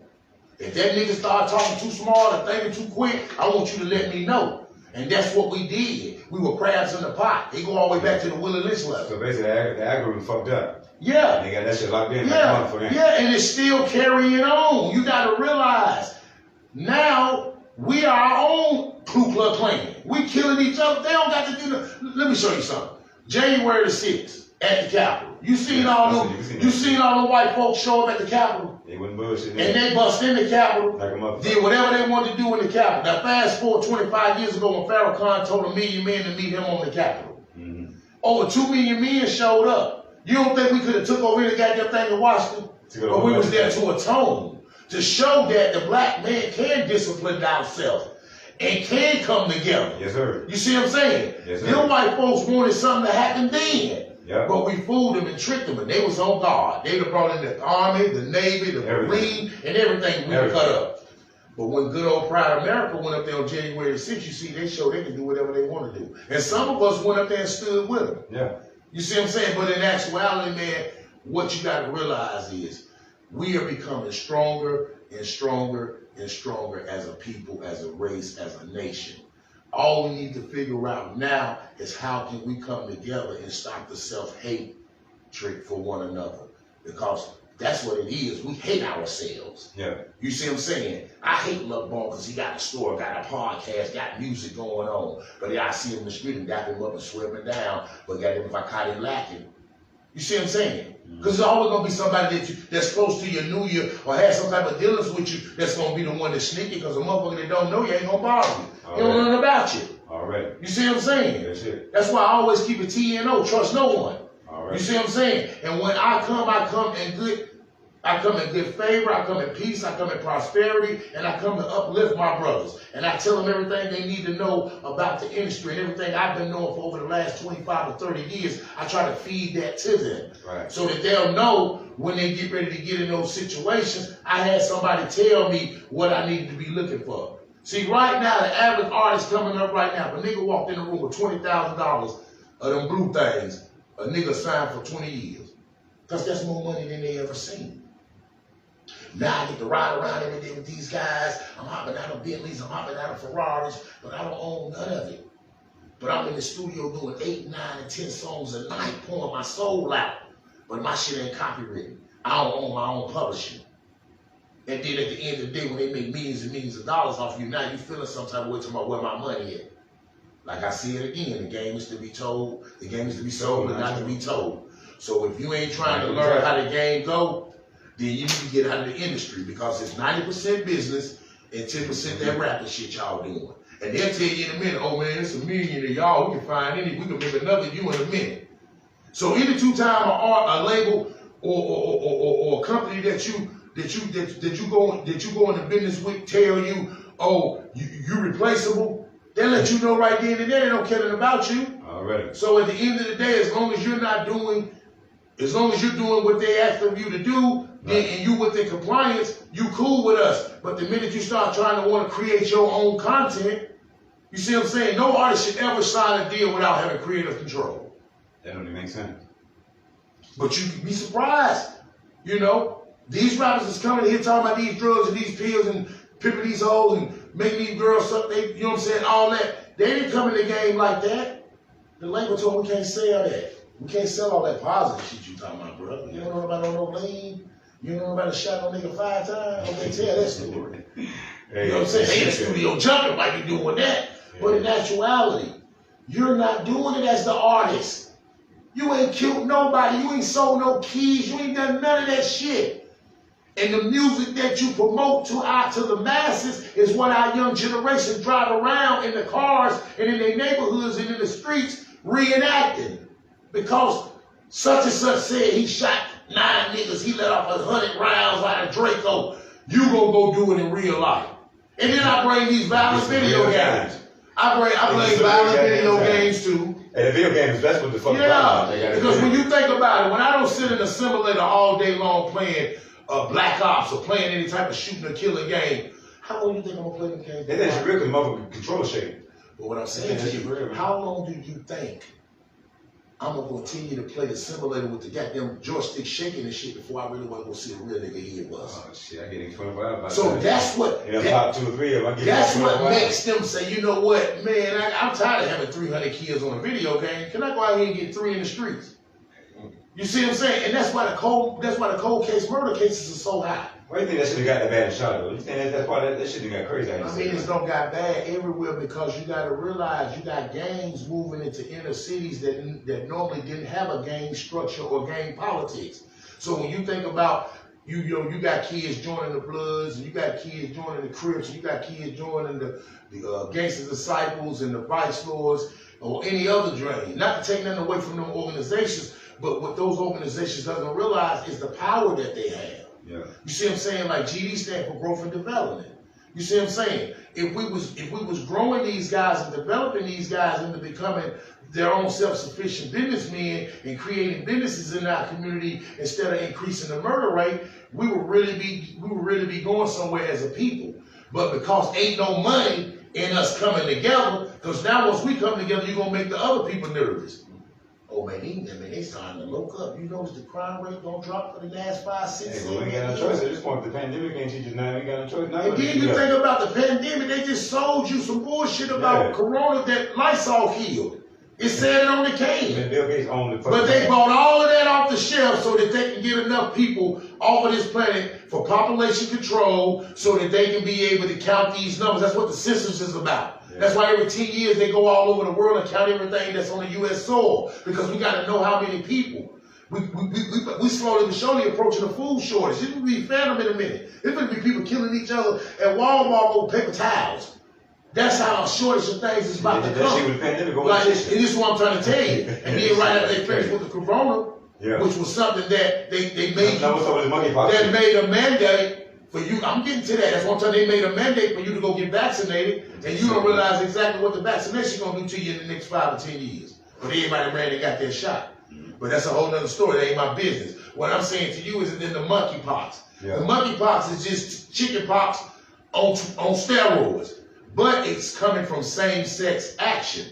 If that nigga start talking too smart or thinking too quick, I want you to let me know. And that's what we did. We were crabs in the pot. They go all the way back to the Willie Lynch level. So basically, the algorithm fucked up. Yeah. They got that shit locked in. Yeah, and it's still carrying on. You got to realize, now we are our own Ku Klux Klan. We killing each other. They don't got to do that. Let me show you something. January the 6th at the Capitol. You seen all the white folks show up at the Capitol? They wasn't bullshit. And they bust in the Capitol, like did whatever they wanted to do in the Capitol. Now fast forward 25 years ago when Farrakhan told 1 million men to meet him on the Capitol. Mm-hmm. Over 2 million men showed up. You don't think we could have took over the goddamn thing in Washington? But we was there to atone, to show that the black man can discipline ourselves and can come together. Yes, sir. You see what I'm saying? Yes, sir. Them white folks wanted something to happen then. Yep. But we fooled them and tricked them, and they was on guard. They'd have brought in the Army, the Navy, the Marine, and everything we cut up. But when good old Proud America went up there on January 6th, you see, they showed they can do whatever they want to do. And some of us went up there and stood with them. Yeah. You see what I'm saying? But in actuality, man, what you got to realize is we are becoming stronger and stronger and stronger as a people, as a race, as a nation. All we need to figure out now is how can we come together and stop the self-hate trick for one another. Because that's what it is. We hate ourselves. Yeah. You see what I'm saying? I hate Luck Ball because he got a store, got a podcast, got music going on. But then I see him in the street and dap him up and swear him down. But goddamn, if I caught him lacking. You see what I'm saying? Because there's always going to be somebody that's close to you, knew you, or has some type of dealings with you that's going to be the one that's sneaky, because a motherfucker that don't know you ain't going to bother you. He don't know nothing about you. All right. You see what I'm saying? That's it. That's why I always keep a T&O, trust no one. All right. You see what I'm saying? And when I come in good favor, I come in peace, I come in prosperity, and I come to uplift my brothers. And I tell them everything they need to know about the industry and everything I've been knowing for over the last 25 or 30 years. I try to feed that to them. Right. So that they'll know when they get ready to get in those situations, I had somebody tell me what I needed to be looking for. See, right now, the average artist coming up right now, if a nigga walked in the room with $20,000 of them blue things, a nigga signed for 20 years. Because that's more money than they ever seen. Now I get to ride around every day with these guys. I'm hopping out of Bentleys, I'm hopping out of Ferraris, but I don't own none of it. But I'm in the studio doing 8, 9, and 10 songs a night, pouring my soul out. But my shit ain't copywritten. I don't own my own publishing. And then at the end of the day, when they make millions and millions of dollars off you, now you feeling some type of way talking about where my money is. Like I see it again, the game is to be told, the game is to be sold and not to be told. So if you ain't trying to learn how the game go, then you need to get out of the industry, because it's 90% business and 10% that rapping shit y'all doing. And they'll tell you in a minute, oh man, it's $1 million of y'all, we can find any, we can make another you in a minute. So any two-time a label or a company that you go into business with tell you, oh, you replaceable, they let you know right then and there they don't care about you. Already. So at the end of the day, as long as you're doing what they ask of you to do, then, and you within compliance, you cool with us. But the minute you start trying to want to create your own content, You see what I'm saying? No artist should ever sign a deal without having creative control. That don't even make sense. But you can be surprised. You know, these rappers is coming here talking about these drugs and these pills and pimping these hoes and making these girls suck, you know what I'm saying, all that. They didn't come in the game like that. The label told them we can't sell that. We can't sell all that positive shit you talking about, bro. You don't know about no lean. You don't know about a shot on nigga 5 times. Okay, tell that story. Hey, You know what I'm saying? They in the studio jumping like you doing that. Yeah. But in actuality, you're not doing it as the artist. You ain't killed nobody. You ain't sold no keys. You ain't done none of that shit. And the music that you promote to the masses is what our young generation drive around in the cars and in their neighborhoods and in the streets reenacting. Because such and such said he shot 9 niggas, he let off 100 rounds out of Draco. You gonna go do it in real life. And then I bring these violent video games. I play violent video games too. And the video games, that's what the fuck. Yeah, because when you think about it, when I don't sit in a simulator all day long playing Black Ops or playing any type of shooting or killing game, how long do you think I'm gonna play the game? That is real because motherfucker controller shaking. But what I'm saying to you, how long do you think I'm gonna continue to play the simulator with the goddamn joystick shaking and shit before I really want to go see a real nigga head bust? Oh shit, I get in 25 about so that. That's what. Top 2 or 3 of them. That's what makes them say, you know what, man, I'm tired of having 300 kills on a video game. Can I go out here and get 3 in the streets? You see what I'm saying? And that's why the cold case murder cases are so high. Why do you think that shit got that bad in Charlotte? You think that's why that shit got crazy? I mean, it's don't got bad everywhere because you got to realize you got gangs moving into inner cities that normally didn't have a gang structure or gang politics. So when you think about you got kids joining the Bloods, and you got kids joining the Crips, and you got kids joining the Gangsta Disciples and the Vice Lords or any other drain. Not to take nothing away from them organizations, but what those organizations doesn't realize is the power that they have. Yeah. You see what I'm saying? Like GD stand for growth and development. You see what I'm saying? If we was growing these guys and developing these guys into becoming their own self-sufficient businessmen and creating businesses in our community instead of increasing the murder rate, we would really be going somewhere as a people. But because ain't no money in us coming together, because now once we come together, you're gonna make the other people nervous. Oh man, they starting to look up. You notice the crime rate don't drop for the last 5, 6 years. Hey, well, we ain't got no choice at this point. The pandemic ain't teaching now. We got no choice. Now and then you think about the pandemic, they just sold you some bullshit about Corona that Lysol killed. It said it on the can. And Bill Gates owned it. But they bought all of that off the shelf so that they can get enough people off of this planet for population control so that they can be able to count these numbers. That's what the census is about. That's why every 10 years they go all over the world and count everything that's on the U.S. soil, because we got to know how many people. We slowly but surely approaching a food shortage. It will be phantom in a minute. It's going to be people killing each other at Walmart over paper towels. That's how a shortage of things is about to come. That shit was pandemic like, and this is what I'm trying to tell you. And then right after they finished with the corona, which was something that they made, that made a mandate for you. I'm getting to that. That's one time they made a mandate for you to go get vaccinated, and you don't realize exactly what the vaccination is going to do to you in the next 5 or 10 years. But everybody ran and got their shot. But that's a whole other story. That ain't my business. What I'm saying to you is in the monkeypox. The monkeypox is just chickenpox on steroids. But it's coming from same-sex action.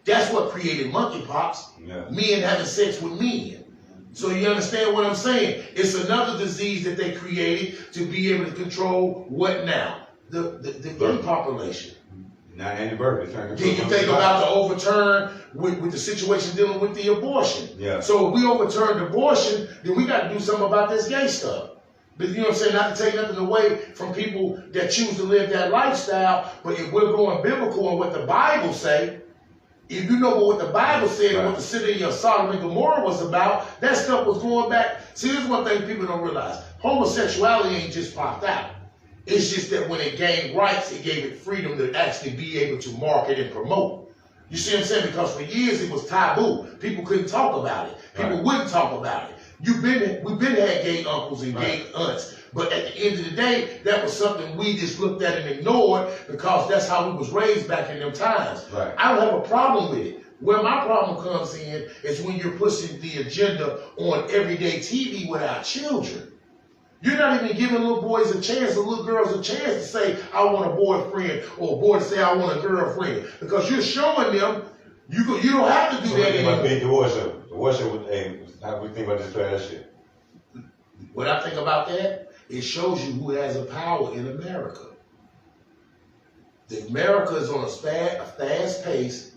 That's what created monkeypox. Men having sex with men. So you understand what I'm saying? It's another disease that they created to be able to control what now? The gay population. Not any birth. Then you think about the overturn with the situation dealing with the abortion. So if we overturned abortion, then we got to do something about this gay stuff. But you know what I'm saying? Not to take nothing away from people that choose to live that lifestyle, but if we're going biblical and what the Bible say, if you know what the Bible said and what the city of Sodom and Gomorrah was about, that stuff was going back. See, this is one thing people don't realize. Homosexuality ain't just popped out. It's just that when it gained rights, it gave it freedom to actually be able to market and promote. You see what I'm saying? Because for years it was taboo. People couldn't talk about it. People wouldn't talk about it. We've been had gay uncles and gay aunts. But at the end of the day, that was something we just looked at and ignored because that's how we was raised back in them times. I don't have a problem with it. Where my problem comes in is when you're pushing the agenda on everyday TV with our children. You're not even giving little boys a chance, or little girls a chance to say, I want a boyfriend, or a boy to say, I want a girlfriend. Because you're showing them you don't have to do that anymore. The war show. The war show, hey, how we think about this trash shit? What I think about that, it shows you who has a power in America. America is on a fast pace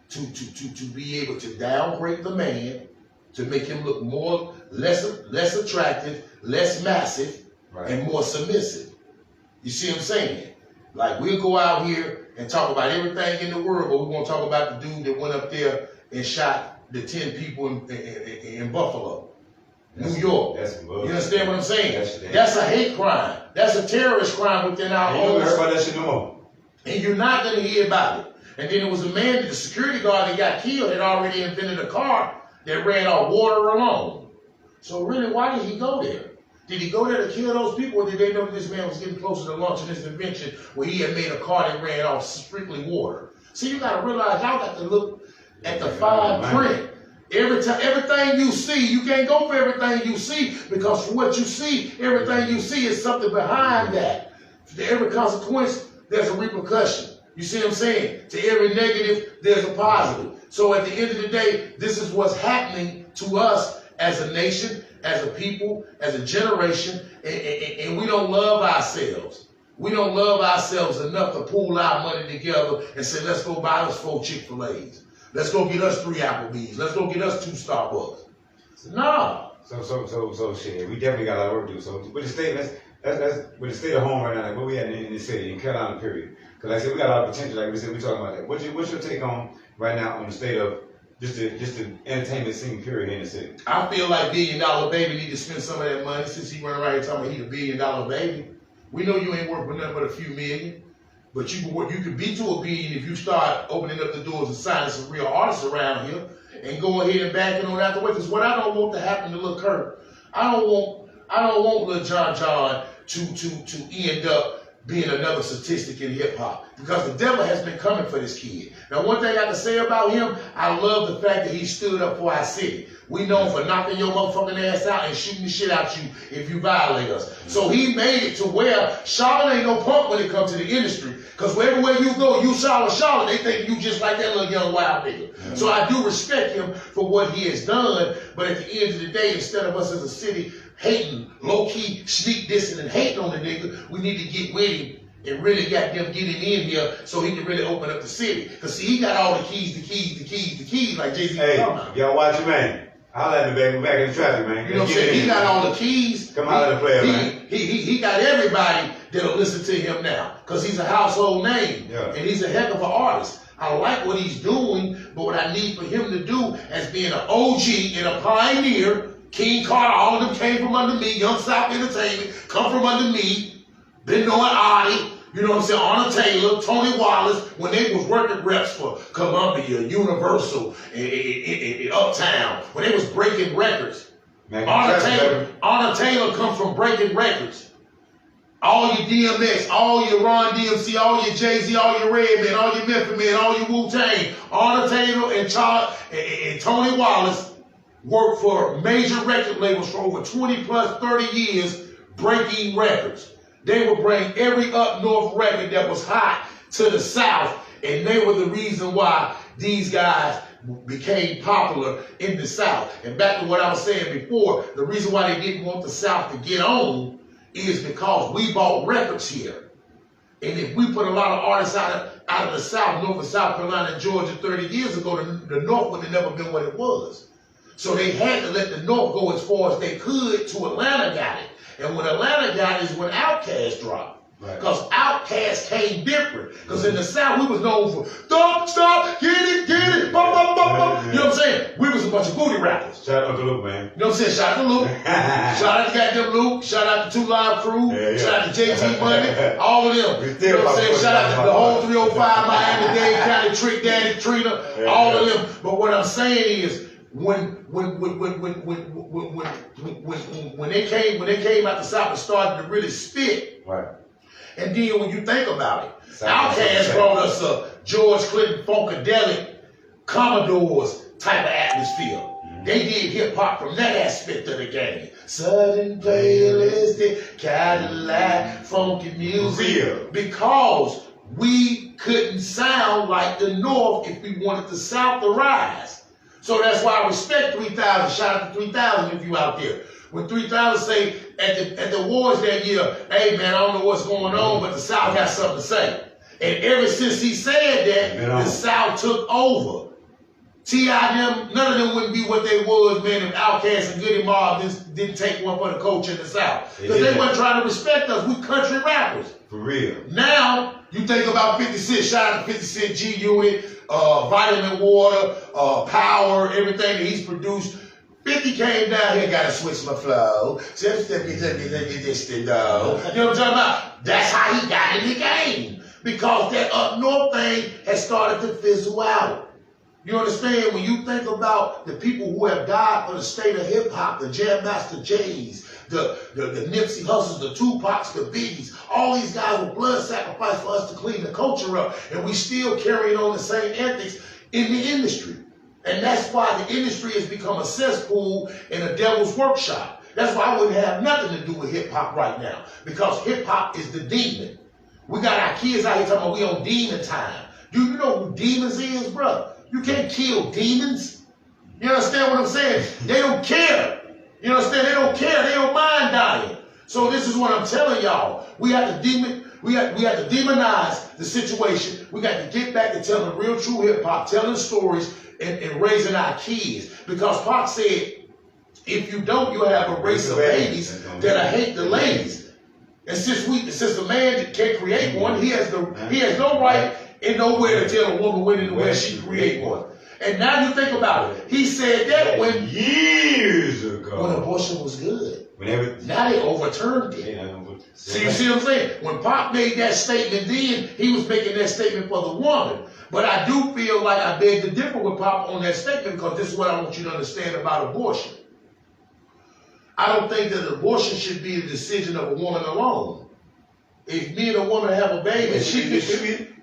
to be able to downgrade the man, to make him look less attractive, less massive, right, and more submissive. You see what I'm saying? Like, we'll go out here and talk about everything in the world, but we won't talk about the dude that went up there and shot the 10 people in Buffalo, New York. You understand what I'm saying? That's a hate crime. That's a terrorist crime within our own. You don't hear about that shit no more. And you're not going to hear about it. And then it was a man, the security guard that got killed, had already invented a car that ran off water alone. So really, why did he go there? Did he go there to kill those people, or did they know that this man was getting closer to launching his invention where he had made a car that ran off strictly water? See, you got to realize, y'all got to look at the fine print. Everything you see, you can't go for everything you see, because for what you see, everything you see is something behind that. To every consequence, there's a repercussion. You see what I'm saying? To every negative, there's a positive. So at the end of the day, this is what's happening to us as a nation, as a people, as a generation, and we don't love ourselves. We don't love ourselves enough to pool our money together and say, let's go buy us 4 Chick-fil-A's. Let's go get us 3 Applebee's. Let's go get us 2 Starbucks. Nah. So shit, we definitely got a lot of work to do. So with the state, that's with the state of home right now, like what we had in the city, in Carolina, period. Because like I said, we got a lot of potential, like we said, we're talking about that. What's your take on right now on the state of just the entertainment scene, period, in the city? I feel like $1 Billion Baby need to spend some of that money, since he running around here talking about he $1 Billion Baby. We know you ain't worth for nothing but a few million, but you could be to $1 billion if you start opening up the doors and signing some real artists around here and go ahead and back it on out the way. Because what I don't want to happen to Lil Kurt, I don't want Lil John to end up being another statistic in hip hop, because the devil has been coming for this kid. Now, one thing I can say about him, I love the fact that he stood up for our city. We know him for knocking your motherfucking ass out and shooting the shit out you if you violate us. So he made it to where Charlotte ain't no punk when it comes to the industry. Because everywhere you go, you Charlotte, they think you just like that little young wild nigga. Mm-hmm. So I do respect him for what he has done, but at the end of the day, instead of us as a city hating, low-key, sneak dissing and hating on the nigga, we need to get with him and really got them getting in here so he can really open up the city. Because see, he got all the keys, like Jay-Z. Hey, y'all watch your man. I'll let me back. Back in the traffic, man. You know what I'm saying? He got all the keys. Come out of the player, man. He got everybody that'll listen to him now, because he's a household name. Yeah. And he's a heck of an artist. I like what he's doing, but what I need for him to do as being an OG and a pioneer, King Carter, all of them came from under me, Young South Entertainment, come from under me, been knowing Adi, you know what I'm saying, Honor Taylor, Tony Wallace, when they was working reps for Columbia, Universal, and Uptown, when they was breaking records. Honor Taylor comes from breaking records. All your DMX, all your Ron DMC, all your Jay-Z, all your Redman, all your Method Man, all your Wu-Tang, Honor Taylor and Tony Wallace worked for major record labels for over 20 plus 30 years, breaking records. They would bring every up north record that was hot to the South, and they were the reason why these guys became popular in the South. And back to what I was saying before, the reason why they didn't want the South to get on is because we bought records here. And if we put a lot of artists out of the South, North and South Carolina and Georgia 30 years ago, the North would have never been what it was. So they had to let the North go as far as they could to Atlanta got it. And when Atlanta got it is when Outkast dropped. Because Outkast came different. Because in the South, we was known for, don't stop, get it, bum, bum, bum, bum. You know what I'm saying? We was a bunch of booty rappers. Shout out to Luke, man. You know what I'm saying? Shout out to Luke. Shout out to goddamn Luke. Shout out to 2 Live Crew. Shout out to JT Money. All of them. You know what I'm saying? Shout out to the whole 305 Miami-Dade County, Trick Daddy, Trina. All of them. But what I'm saying is, when they came out the South and started to really spit, right. And then when you think about it, Outkast brought us George Clinton Funkadelic, Commodores, type of atmosphere. They did hip hop from that aspect of the game. Sudden playlist, Cadillac, funky music. Because we couldn't sound like the North if we wanted the South to rise. So that's why I respect 3000. Shout out to 3000 if you out there. When 3000 say at the awards that year, hey man, I don't know what's going on, but the South got something to say. And ever since he said that, the South took over. T.I. them, none of them wouldn't be what they was, man, if Outkast and Goody Mob didn't take one for the culture in the South. Because they weren't trying to respect us. We country rappers. For real. Now, you think about 50 Cent, shout out to 50 Cent, G Unit, Vitamin Water, Power, everything that he's produced. 50 came down here, gotta switch my flow. This thing, you know what I'm talking about? That's how he got in the game. Because that up north thing has started to fizzle out. You understand? When you think about the people who have died for the state of hip hop, the Jam Master Jays, the Nipsey Hussles, the Tupacs, the Biggies, all these guys were blood sacrificed for us to clean the culture up, and we still carrying on the same ethics in the industry. And that's why the industry has become a cesspool and a devil's workshop. That's why I wouldn't have nothing to do with hip hop right now, because hip hop is the demon. We got our kids out here talking about we on demon time. Do you know who demons is, bro? You can't kill demons. You understand what I'm saying? They don't care. You understand? They don't care. They don't mind dying. So this is what I'm telling y'all. We have to demonize the situation. We got to get back to telling real true hip hop, telling stories and raising our kids. Because Pop said, if you don't, you'll have a race of babies that'll hate the ladies. And since the man can't create one, he has no right and nowhere to tell a woman when and where she create one. And now you think about it. He said that when years ago, when abortion was good. Whenever now they overturned it. See what I'm saying? When Pop made that statement then, he was making that statement for the woman. But I do feel like I beg to differ with Pop on that statement, because this is what I want you to understand about abortion. I don't think that abortion should be a decision of a woman alone. If me and a woman have a baby, it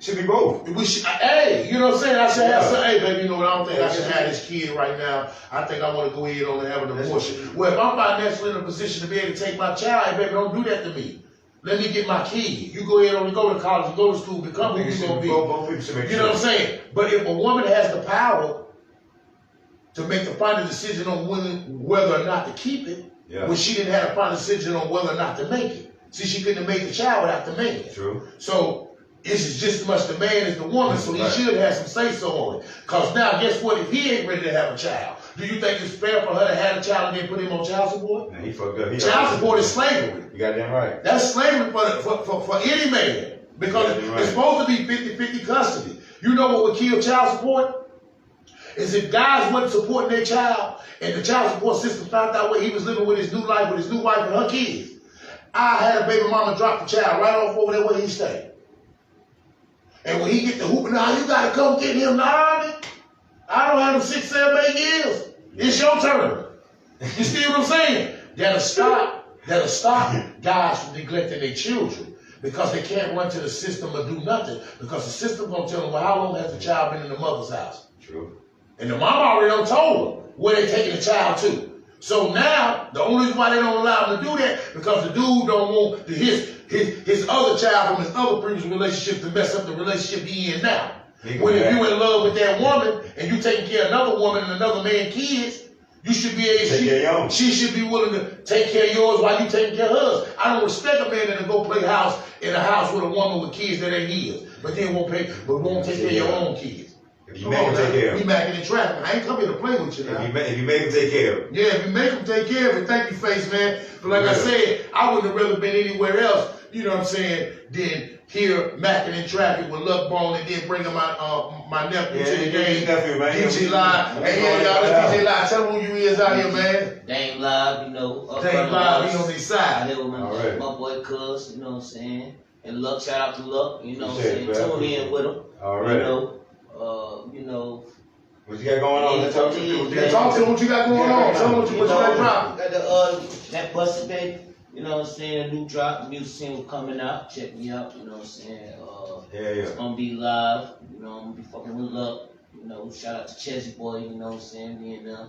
should be both. We should, hey, you know what I'm saying? I should have some, hey, baby, you know what? I don't think I should have this kid right now. I think I want to go ahead on and have an abortion. Well, if I'm financially in a position to be able to take my child, hey, baby, don't do that to me. Let me get my kid. You go ahead and go to college, go to school, become who you're going to be. You know what I'm saying? But if a woman has the power to make the final decision on whether or not to keep it, when she didn't have a final decision on whether or not to make it. See, she couldn't have made the child without the man. True. So it's just as much the man as the woman, so he should have some say-so on it. Because now, guess what? If he ain't ready to have a child, do you think it's fair for her to have a child and then put him on child support? Nah, he fucked up. Child support is slavery. You got that right. That's slavery for any man. Because it's supposed to be 50-50 custody. You know what would kill child support? Is if guys wasn't supporting their child and the child support system found out where he was living with his new life, with his new wife and her kids. I had a baby mama drop the child right off over there where he stayed. And when he get the hooping, now you gotta come get him. Nah, I don't have him 6, 7, 8 years. It's your turn. You see what I'm saying? That'll stop guys from neglecting their children, because they can't run to the system or do nothing, because the system gonna tell them, well, how long has the child been in the mother's house? True. And the mama already done told them where they taking the child to. So now, the only reason why they don't allow him to do that, because the dude don't want his other child from his other previous relationship to mess up the relationship he in now. When if you in love with that woman, and you taking care of another woman and another man's kids, you should be able, she should be willing to take care of yours while you taking care of hers. I don't respect a man that'll go play house in a house with a woman with kids that ain't his, but then won't take care of your own kids. You make him take care of it. We Mckin-N-traffic. I ain't come here to play with you now. If you make him take care of it. Yeah, if you make him take care of it, thank you, Face, man. But like I said, I wouldn't have rather been anywhere else, you know what I'm saying, than here Mckin-N-traffic with Luck Bone, and then bringing my nephew to the game. DJ Live. Hey, y'all, that's DJ Live. Tell them who you is out here, man. Dame Live, you know. Dame Live, he on his side. I live with my boy Cuz, you know what I'm saying. And Luck, shout out to Luck, you know what I'm saying. Tune in with him. All right. You know. What you got going on? Talk to them. Talk to them what you got going on. Tell them what you got dropping. Got that Busted Baby, you know what I'm saying, a new drop, the music single coming out. Check me out, you know what I'm saying. It's gonna be live, you know, I'm gonna be fucking with Luck, You know, shout out to Chessy Boy, you know what I'm saying, being there.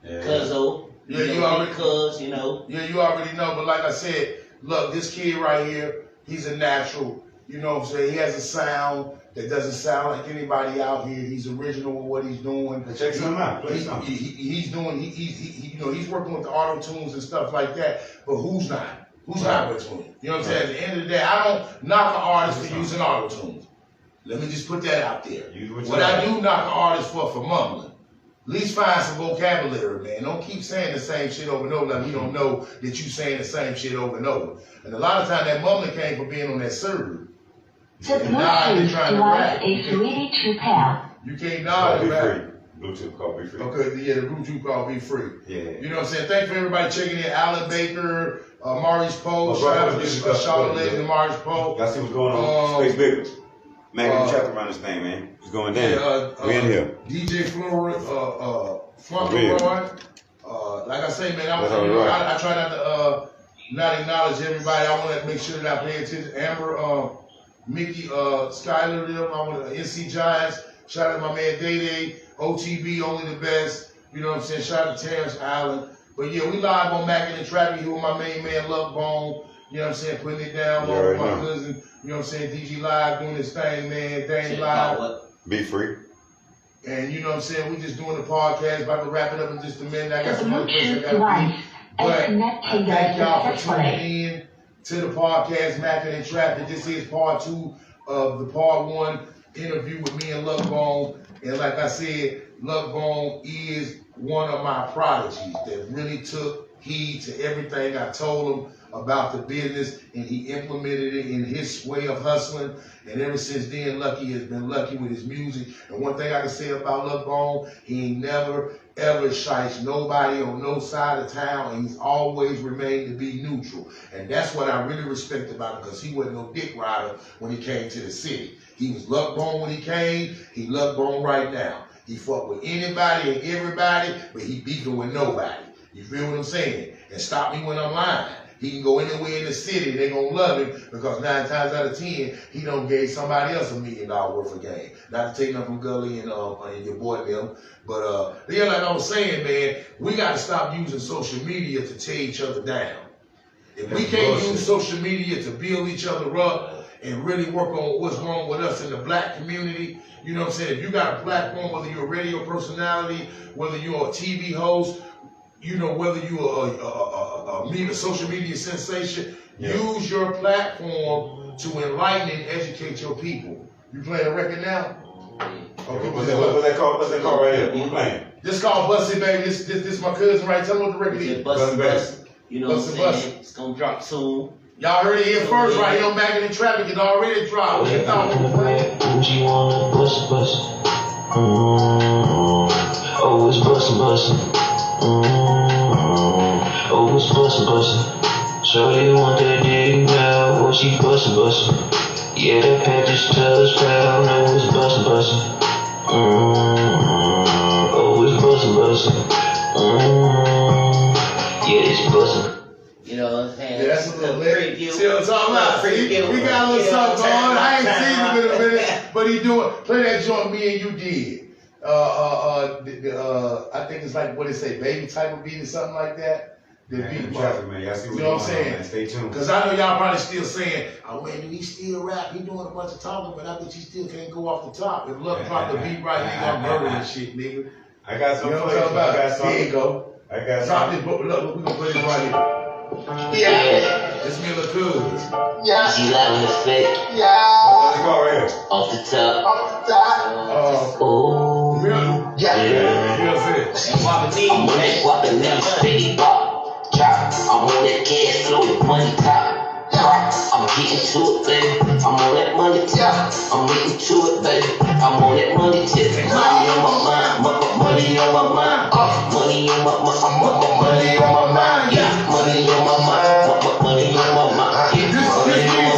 Yeah. Cuzzo. Yeah, you already Cuz, you know. Yeah, you already know, but like I said, look, this kid right here, he's a natural. You know what I'm saying? He has a sound that doesn't sound like anybody out here. He's original with what he's doing. Check something out. Play something. He's doing. You know, he's working with the auto tunes and stuff like that. But who's not? Who's not between? You know what I'm saying? At the end of the day, I don't knock an artist for using auto tunes. Let me just put that out there. What I do knock an artist for mumbling. At least find some vocabulary, man. Don't keep saying the same shit over and over like we don't know that you saying the same shit over and over. And a lot of times that mumbling came from being on that server. The Bluetooth device is ready to pair. You can't nod Be it back. free. Bluetooth call Be Free. Okay, yeah, the Bluetooth call Be Free. Yeah. You know what I'm saying? Thanks for everybody checking in. Alan Baker, Maurice Poe, shout out to Charlotte Lady and Maurice Poe. Y'all see what's going on? Space Bigga. Mckin-N-traffic around this thing, man. It's going down. Yeah, we in here. DJ Florida, Funk like I say, man, I try not to not acknowledge everybody. I want to make sure that I pay attention. Amber, Mickey, Skyler, I want to NC Giants. Shout out to my man Day Day, OTB, only the best. You know what I'm saying? Shout out to Terrence Allen. But yeah, we live on Mckin-N-traffic here with my main man Love Bone. You know what I'm saying? Putting it down with my cousin. You know what I'm saying? DG Live doing this thing, man. Dang Live. Be free. And you know what I'm saying? We just doing the podcast. About to wrap it up in just a minute. I got The some other places I Bluetooth got to device be. is But I connected thank y'all for successfully. tuning in to the podcast, Mckin-N-traffic. This is part 2 of the part 1 interview with me and Love Bone. And like I said, Love Bone is one of my prodigies that really took heed to everything I told him about the business, and he implemented it in his way of hustling. And ever since then, Lucky has been lucky with his music. And one thing I can say about Love Bone, he ain't never, ever shites nobody on no side of town, and he's always remained to be neutral. And that's what I really respect about him, because he wasn't no dick rider when he came to the city. He was Love Bone when he came, he Love Bone right now. He fought with anybody and everybody, but he beefing with nobody. You feel what I'm saying? And stop me when I'm lying. He can go anywhere in the city, they gonna love him, because 9 times out of 10, he done gave somebody else $1 million worth of game. Not to take nothing from Gully and your boy them, but yeah, like I was saying, man, we gotta stop using social media to tear each other down. If we can't use social media to build each other up and really work on what's wrong with us in the black community, you know what I'm saying? If you got a platform, whether you're a radio personality, whether you're a TV host, you know, whether you're a social media sensation, use your platform to enlighten and educate your people. You playing a record now? Okay, What's that called? What's that called right here? What you playing? This called Bustin' Baby. This my cousin, right? Tell him what the record is. Bustin'. You know what I'm saying? It's gonna drop soon. Y'all heard it here first, right here on Mckin-N-traffic. It already dropped. What you thought we were playing? She wanna bust. Oh, it's bustin'. Oh, it's bustin'. Shorty want that dick now. Oh, she bustin'. Yeah, that package touchdown. Oh, it's bustin'. Oh, it's bustin'. Yeah, it's bustin'. You know what I'm saying? Yeah, that's a little lit. preview. See what I'm talking about? See, we got a little something going. I ain't seen him in a minute, but he doing. Play that joint me and you did. I think it's like what they say, baby type of beat or something like that. The beat, Traffic, man. Y'all see you know what I'm saying? Man. Stay tuned. Because I know y'all probably still saying, oh man, he still rap, he doing a bunch of talking, but I bet you still can't go off the top. If Luck drop the beat right, nigga, I'm murdering this shit, nigga. I got some. You know what I'm talking about? Here you go. I got Drop some. this book. Look, we gonna put it right here. Yeah. It's me and the Cuz. Yeah. She loving the fake. What's it called right here? Off the top. Oh. Really? Yeah. Real fit. And Wabba D. I'm on that walking down the city block. Drop. I'm on that cash flow, the money top. I'm getting to it, baby. I'm on that money tip. I'm getting to it, baby. I'm on that money tip. Money on my mind. Money on my mind. Money on my mind. Money on my mind. Yeah. Money on my mind. Money on my mind. Yeah. This year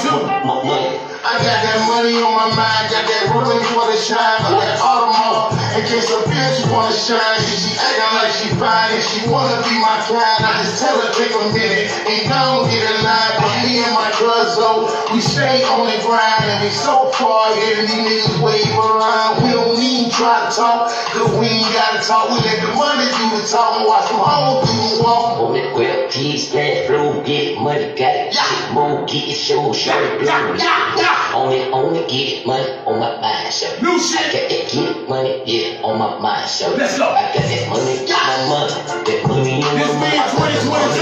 2022. Money. I got that money on my mind, got that rolling for the shine, got that Audemars. In case a bitch wanna shine, she acting like she fine, and she wanna be my kind. I just tell her take a minute, and don't get a line, but me and and my cuzzo, we stay on the grind and we so far ahead and these niggas wave around. We don't even try to talk, cause we ain't gotta talk. We let the money do the talking, watch them hoes do the walk. On it, well, G's, fast flow, get it, money, got it, get it, move, get it, show, show it, blow it. On it, get it, money, on my mind, show. New shit. I got that get it, money, yeah, on my mind, show. Let's go. I got that money, that money on my This mind. man 2022.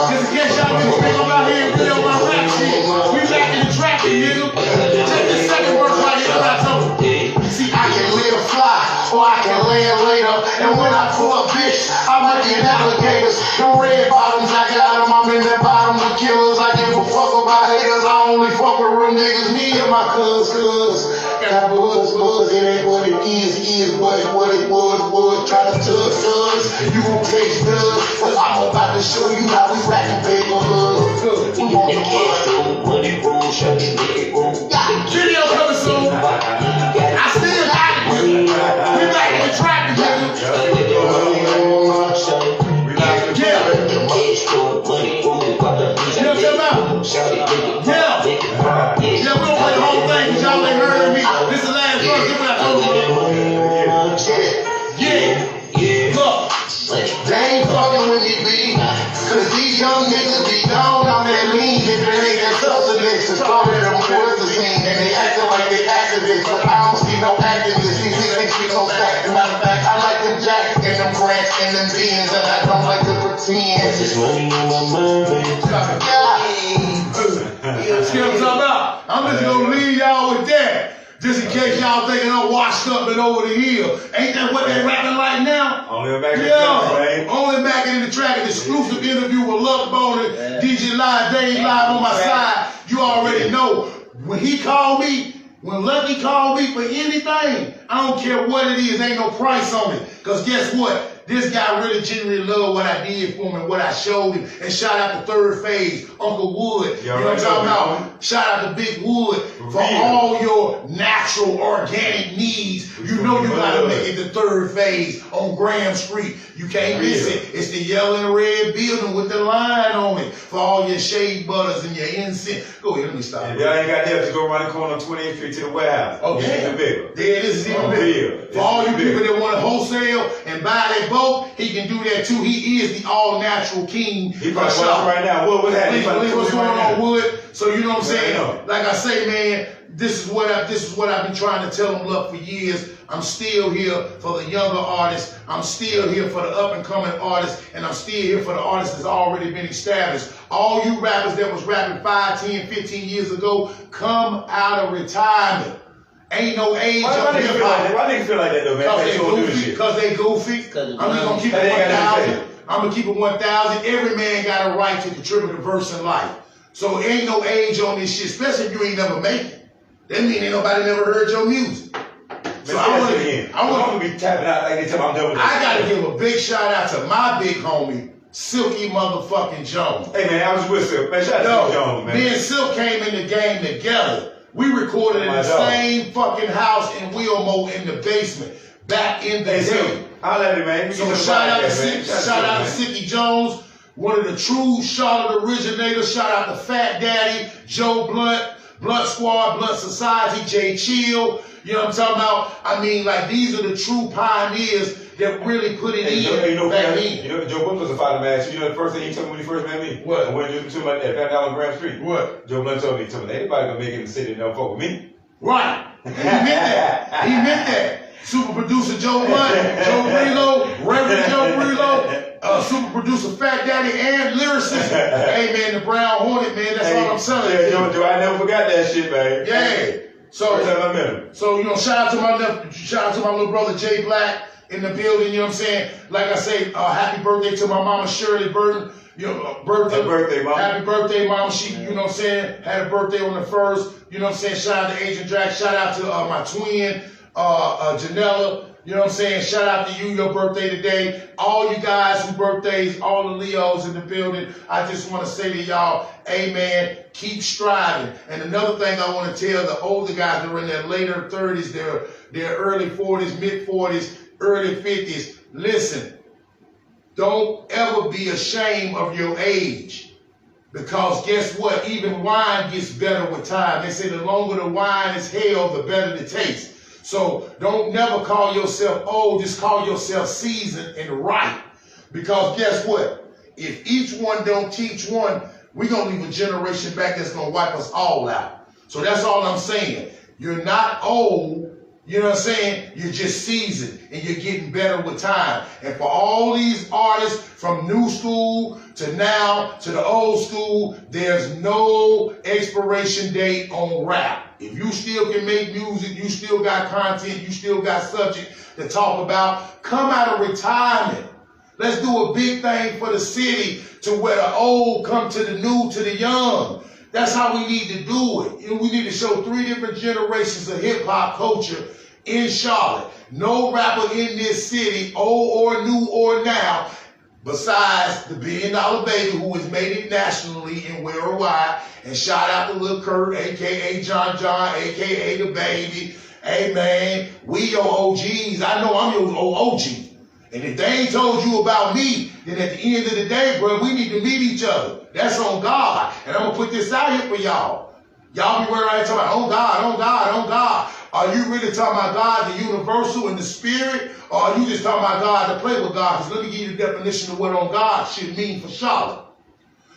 Just in case y'all niggas think I'm out here and video my rap shit. We back in the traffic, nigga. Check the second verse right here, what I told you. See, I can live fly, or I can land later. And when I pull up, bitch, I'm like the alligators. The red bottoms, I got them. I'm in the bottom of killers. I give a fuck about haters. I only fuck with real niggas. Me and my cuz. Got buzz. It ain't what it is, but what it was. Try to touch us. You won't taste good. But I'm about to show you how we rackin' paper hoods. Get that cash flow, money roll, show this nigga roll. Video coming soon. I still got it, nigga. We back in the traffic, nigga. Yeah, we don't play the whole thing because y'all ain't heard of me. This is the last verse. Give me that whole Yeah. Look. They ain't fucking with me, B. Cause these young niggas be down on their lean. If it ain't that substance, it's calling them towards the scene. And they acting like they activists, but I don't see no activists. These niggas ain't speak no facts. Matter of fact, I like them jacks and them grants and them beans, and I don't like to pretend. This money on my mind, baby. See what I'm talking about? I'm just gonna leave y'all with that. Just in case y'all thinking I'm washed up and over the hill. Ain't that what they rapping like now? Only back in the traffic, only back in the track. An exclusive interview with Luck Bone and DJ Live. They ain't live on my side. You already know. When he called me, when Lucky called me for anything, I don't care what it is. Ain't no price on it. Cause guess what? This guy really genuinely loved what I did for him and what I showed him. And shout out to Third Phase, Uncle Wood. You know what I'm talking about? Shout out to Big Wood for all your natural, organic needs. You know you gotta make it to Third Phase on Graham Street. You can't miss it. It's the yellow and red building with the line on it for all your shea butters and your incense. Go ahead, let me stop. Y'all ain't got there to go around the corner on 28th Street to the warehouse. Okay. It's bigger. Yeah, this is even bigger. For all you people that want to wholesale and buy that boat, he can do that too. He is the all-natural king. He probably watching right now. What's happening? What's going on, Wood? So you know what I'm saying? Yeah. Like I say, man, this is what I've been trying to tell them, Luck, for years. I'm still here for the younger artists. I'm still here for the up-and-coming artists. And I'm still here for the artists that's already been established. All you rappers that was rapping 5, 10, 15 years ago, come out of retirement. Ain't no age of hip hop. Why niggas feel like that though, man? Because they goofy. I'm just gonna keep it 1,000. I'm gonna keep it 1,000. Every man got a right to contribute a verse in life. So ain't no age on this shit, especially if you ain't never make it. That mean ain't nobody never heard your music. So I want to be tapping out like they tell me I'm done with I gotta give a big shout out to my big homie, Silky motherfucking Jones. Hey man, I was with Silk. Man, shout out to Jones, man. Me and Silk came in the game together. We recorded in the same fucking house in Wilmore in the basement back in the day. I'll let it, man. So shout out to Sicky Jones, one of the true Charlotte originators. Shout out to Fat Daddy, Joe Blunt, Blunt Squad, Blunt Society, Jay Chill. You know what I'm talking about? I mean, like, these are the true pioneers that really put it in back then. You know, Joe Blunt was a father, man. So you know the first thing he told me when he first met me? What? When you told me at Van Allen Graham Street. What? Joe Blunt told me, anybody gonna make it in the city and don't fuck with me. Right. He meant that. He meant that. Super producer Joe Blunt, Joe Relo, Reverend Joe Relo, super producer Fat Daddy, and lyricist. Hey man, the Brown Hornet, man, that's all I'm telling you. Yeah, Joe, I never forgot that shit, man. Yeah. So you know, shout out to my little brother Jay Black in the building. You know what I'm saying? Like I say, happy birthday to my mama Shirley Burton. You know, Happy birthday, mama. Happy birthday, mama. She, you know what I'm saying, had a birthday on the 1st. You know what I'm saying? Shout out to Agent Drac. Shout out to my twin, Janella. You know what I'm saying? Shout out to you, your birthday today. All you guys who birthdays, all the Leos in the building. I just want to say to y'all, amen, keep striving. And another thing I want to tell the older guys that are in their later 30s, their early 40s, mid 40s, early 50s, listen, don't ever be ashamed of your age. Because guess what? Even wine gets better with time. They say the longer the wine is held, the better the taste. So don't never call yourself old, just call yourself seasoned and ripe. Because guess what? If each one don't teach one, we're going to leave a generation back that's going to wipe us all out. So that's all I'm saying. You're not old. You know what I'm saying? You're just seasoned and you're getting better with time. And for all these artists from new school to now to the old school, there's no expiration date on rap. If you still can make music, you still got content, you still got subject to talk about, come out of retirement. Let's do a big thing for the city to where the old come to the new, to the young. That's how we need to do it. And we need to show 3 different generations of hip-hop culture in Charlotte. No rapper in this city, old or new or now, besides the $1 Billion Baby who has made it nationally and worldwide. And shout out to Lil Kurt, a.k.a. John, a.k.a. The Baby. Hey, man, we your OGs. I know I'm your OG. And if they ain't told you about me, then at the end of the day, bro, we need to meet each other. That's on God. And I'm going to put this out here for y'all. Y'all be running around talking about, oh God, oh God, oh God. Are you really talking about God, the universal and the spirit? Or are you just talking about God to play with God? Because let me give you the definition of what on God should mean for Charlotte.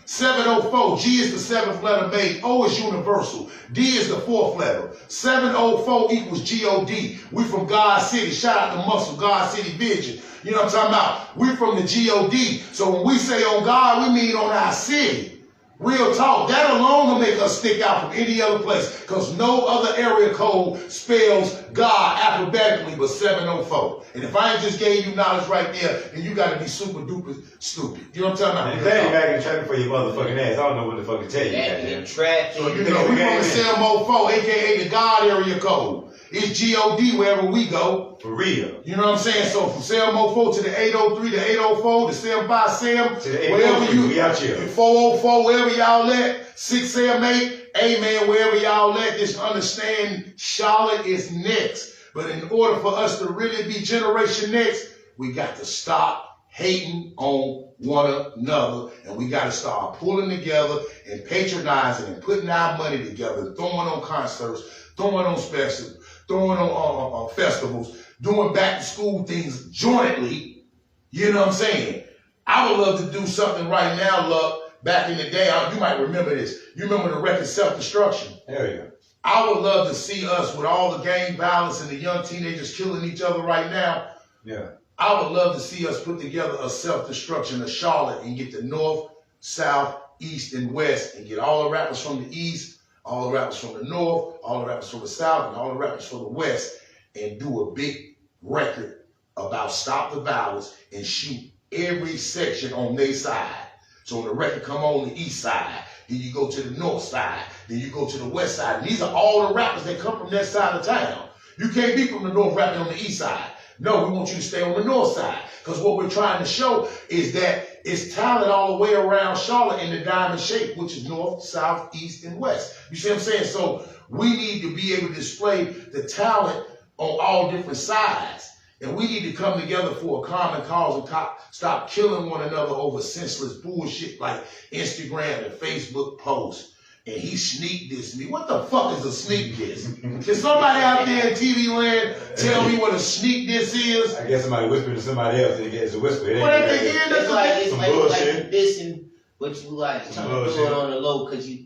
704, G is the 7th letter made, O is universal, D is the 4th letter. 704 equals G-O-D. We from God City. Shout out to Muscle, God City Vision. You know what I'm talking about? We from the G-O-D. So when we say on God, we mean on our city. Real talk. That alone will make us stick out from any other place because no other area code spells God alphabetically but 704. And if I ain't just gave you knowledge right there, then you got to be super duper stupid. You know what I'm talking about? And thank you Mckin-N-traffic for your motherfucking ass. I don't know what the fuck to tell you. Mckin-N-traffic. So you know, we from the 704, a.k.a. the God area code. It's G-O-D wherever we go. For real. You know what I'm saying? So from 704 to the 803, the 804, the 757, to the wherever you, we out here. 404, wherever y'all at, 678, amen, wherever y'all at, just understand Charlotte is next. But in order for us to really be generation next, we got to stop hating on one another, and we got to start pulling together and patronizing and putting our money together, throwing on concerts, throwing on specials, throwing on festivals, doing back to school things jointly. You know what I'm saying? I would love to do something right now, Luck. Back in the day, you might remember this. You remember the record Self-Destruction? Hell yeah. I would love to see us with all the gang violence and the young teenagers killing each other right now. Yeah. I would love to see us put together a Self-Destruction of Charlotte and get the north, south, east, and west and get all the rappers from the east, all the rappers from the north, all the rappers from the south, and all the rappers from the west, and do a big record about stop the violence and shoot every section on their side. So when the record come on the east side, then you go to the north side, then you go to the west side. And these are all the rappers that come from that side of town. You can't be from the north rapping on the east side. No, we want you to stay on the north side. Because what we're trying to show is that it's talent all the way around Charlotte in the diamond shape, which is north, south, east, and west. You see what I'm saying? So we need to be able to display the talent on all different sides. And we need to come together for a common cause and stop killing one another over senseless bullshit like Instagram and Facebook posts. And he sneak dissed me. What the fuck is a sneak diss? Can somebody out there in TV land tell me what a sneak diss is? I guess somebody whispering to somebody else and it gets a whisper. Well, at the end, it's like bullshit. dissing, but you like trying to do it on the low because you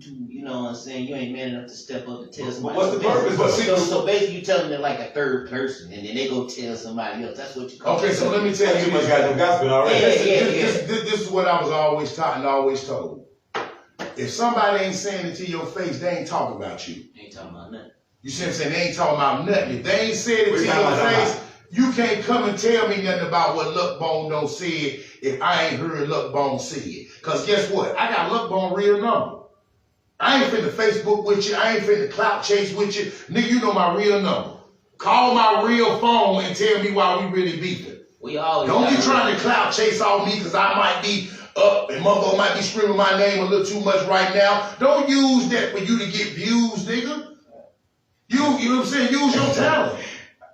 too, you know what I'm saying? You ain't man enough to step up and tell somebody. What's the purpose? So basically, you telling it like a third person, and then they go tell somebody else. That's what you call it. Okay, so let me tell you. Too much goddamn gospel already. This is what I was always taught and always told. If somebody ain't saying it to your face, they ain't talking about you. They ain't talking about nothing. You see what I'm saying? They ain't talking about nothing. If they ain't said it to your face, you can't come and tell me nothing about what Luckbone don't say it if I ain't heard Luckbone say it. Because guess what? I got Luckbone real number. I ain't finna Facebook with you. I ain't finna clout chase with you. Nigga, you know my real number. Call my real phone and tell me why we really beefing. Don't be trying to clout chase on me because I might be up and motherfucker might be screaming my name a little too much right now. Don't use that for you to get views, nigga. You know what I'm saying? Use your talent.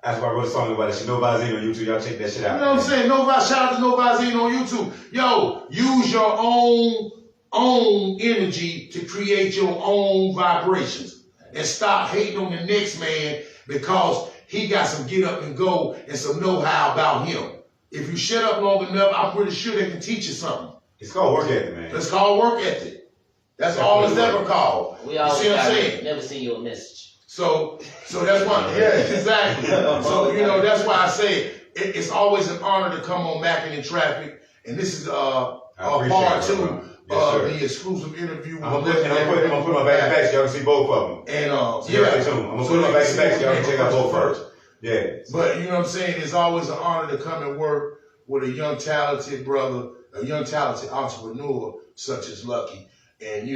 That's why I wrote a song about it. Shit, No Vazine on YouTube. Y'all check that shit out. You know what I'm saying? Shout out to No Vazine on YouTube. Yo, use your own own energy to create your own vibrations. And stop hating on the next man because he got some get up and go and some know-how about him. If you shut up long enough, I'm pretty sure they can teach you something. It's called work ethic, man. It's called work ethic. That's all it's ever called. We always see what I'm saying? Never send you a message. So that's why, yeah, exactly. So, that's why I say it's always an honor to come on Mckin-N-traffic. And this is part 2 of the exclusive interview. I'm gonna put my back so y'all can see both of them. And I'm gonna put my back so y'all can check out both first. Yeah. But you know what I'm saying? It's always an honor to come and work with a young talented brother, a young talented entrepreneur such as Lucky. And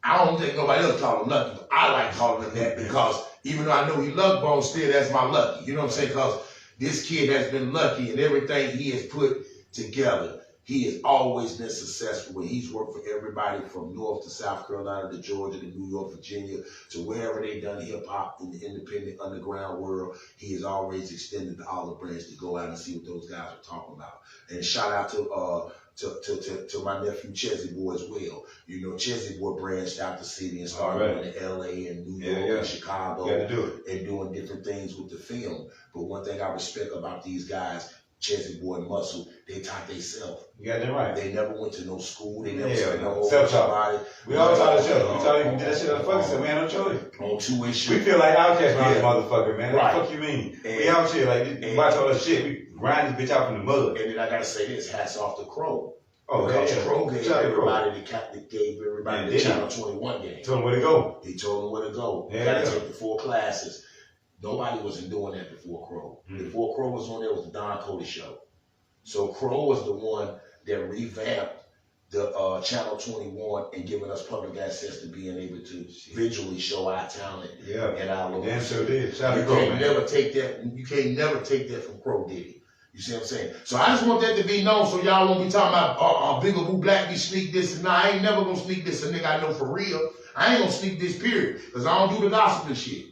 I don't think nobody else call him Lucky, but I like calling him that because even though I know he luck bone, still that's my Lucky. You know what I'm saying? Because this kid has been lucky in everything he has put together. He has always been successful. He's worked for everybody from North to South Carolina to Georgia to New York, Virginia, to wherever they done hip hop in the independent underground world. He has always extended the olive branch to go out and see what those guys are talking about. And shout out to my nephew Chezzy Boy as well. Chezzy Boy branched out the city and started going to LA and New York and Chicago and doing different things with the film. But one thing I respect about these guys, Chezzy Boy and Muscle, they taught themselves. You got that right. They never went to no school. They never spent no whole self-taught. We all taught each other. We taught you did that shit on the fucking stuff, man. Don't show you. On tuition. We feel like outcasts around this motherfucker, man. What the fuck you mean? We out here like watch all that shit. We grind this bitch out from the mud. And then I gotta say this, hats off to Crow. Oh, because yeah. Crow gave everybody the Channel 21 game. Told him where to go. He told them where to go. Yeah, gotta take the 4 classes. Nobody wasn't doing that before Crow. Before Crow was on there was the Don Cody show. So Crow was the one that revamped the Channel 21 and giving us public access to being able to visually show our talent and our local. Damn sure did. Shout out You to Crow, can't man. never take that. You can't never take that from Crow, did he? You see what I'm saying? So I just want that to be known so y'all won't be talking about Bigga Boo Black be sneak this. And I ain't never gonna sneak this a nigga I know for real. I ain't gonna sneak this period. Because I don't do the gossip and shit.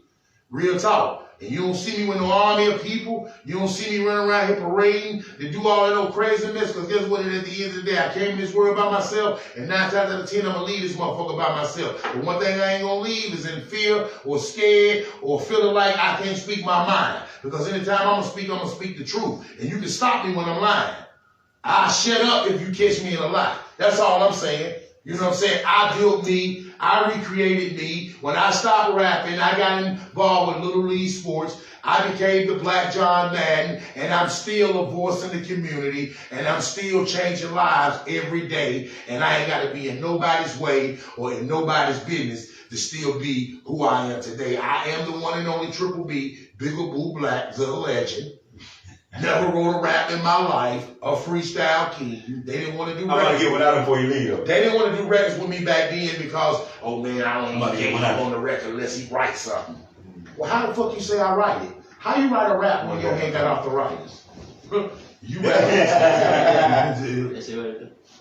Real talk. And you don't see me with no army of people. You don't see me running around here parading to do all that old craziness. Because guess what? At the end of the day, I came in this world by myself. And 9 times out of 10, I'm going to leave this motherfucker by myself. But one thing I ain't going to leave is in fear or scared or feeling like I can't speak my mind. Because anytime I'm going to speak the truth. And you can stop me when I'm lying. I'll shut up if you catch me in a lie. That's all I'm saying. You know what I'm saying? I built me. I recreated me. When I stopped rapping, I got involved with Little League Sports. I became the Black John Madden, and I'm still a voice in the community, and I'm still changing lives every day, and I ain't got to be in nobody's way or in nobody's business to still be who I am today. I am the one and only Triple B, Bigga Boo Black, the legend. Never wrote a rap in my life, a freestyle king. They didn't want to do I'm records. going to get one out before you leave, though. They didn't want to do records with me back then because, oh man, I don't want to get him on the record unless he writes something. Well, how the fuck you say I write it? How you write a rap when your hand got off the writers? You rap.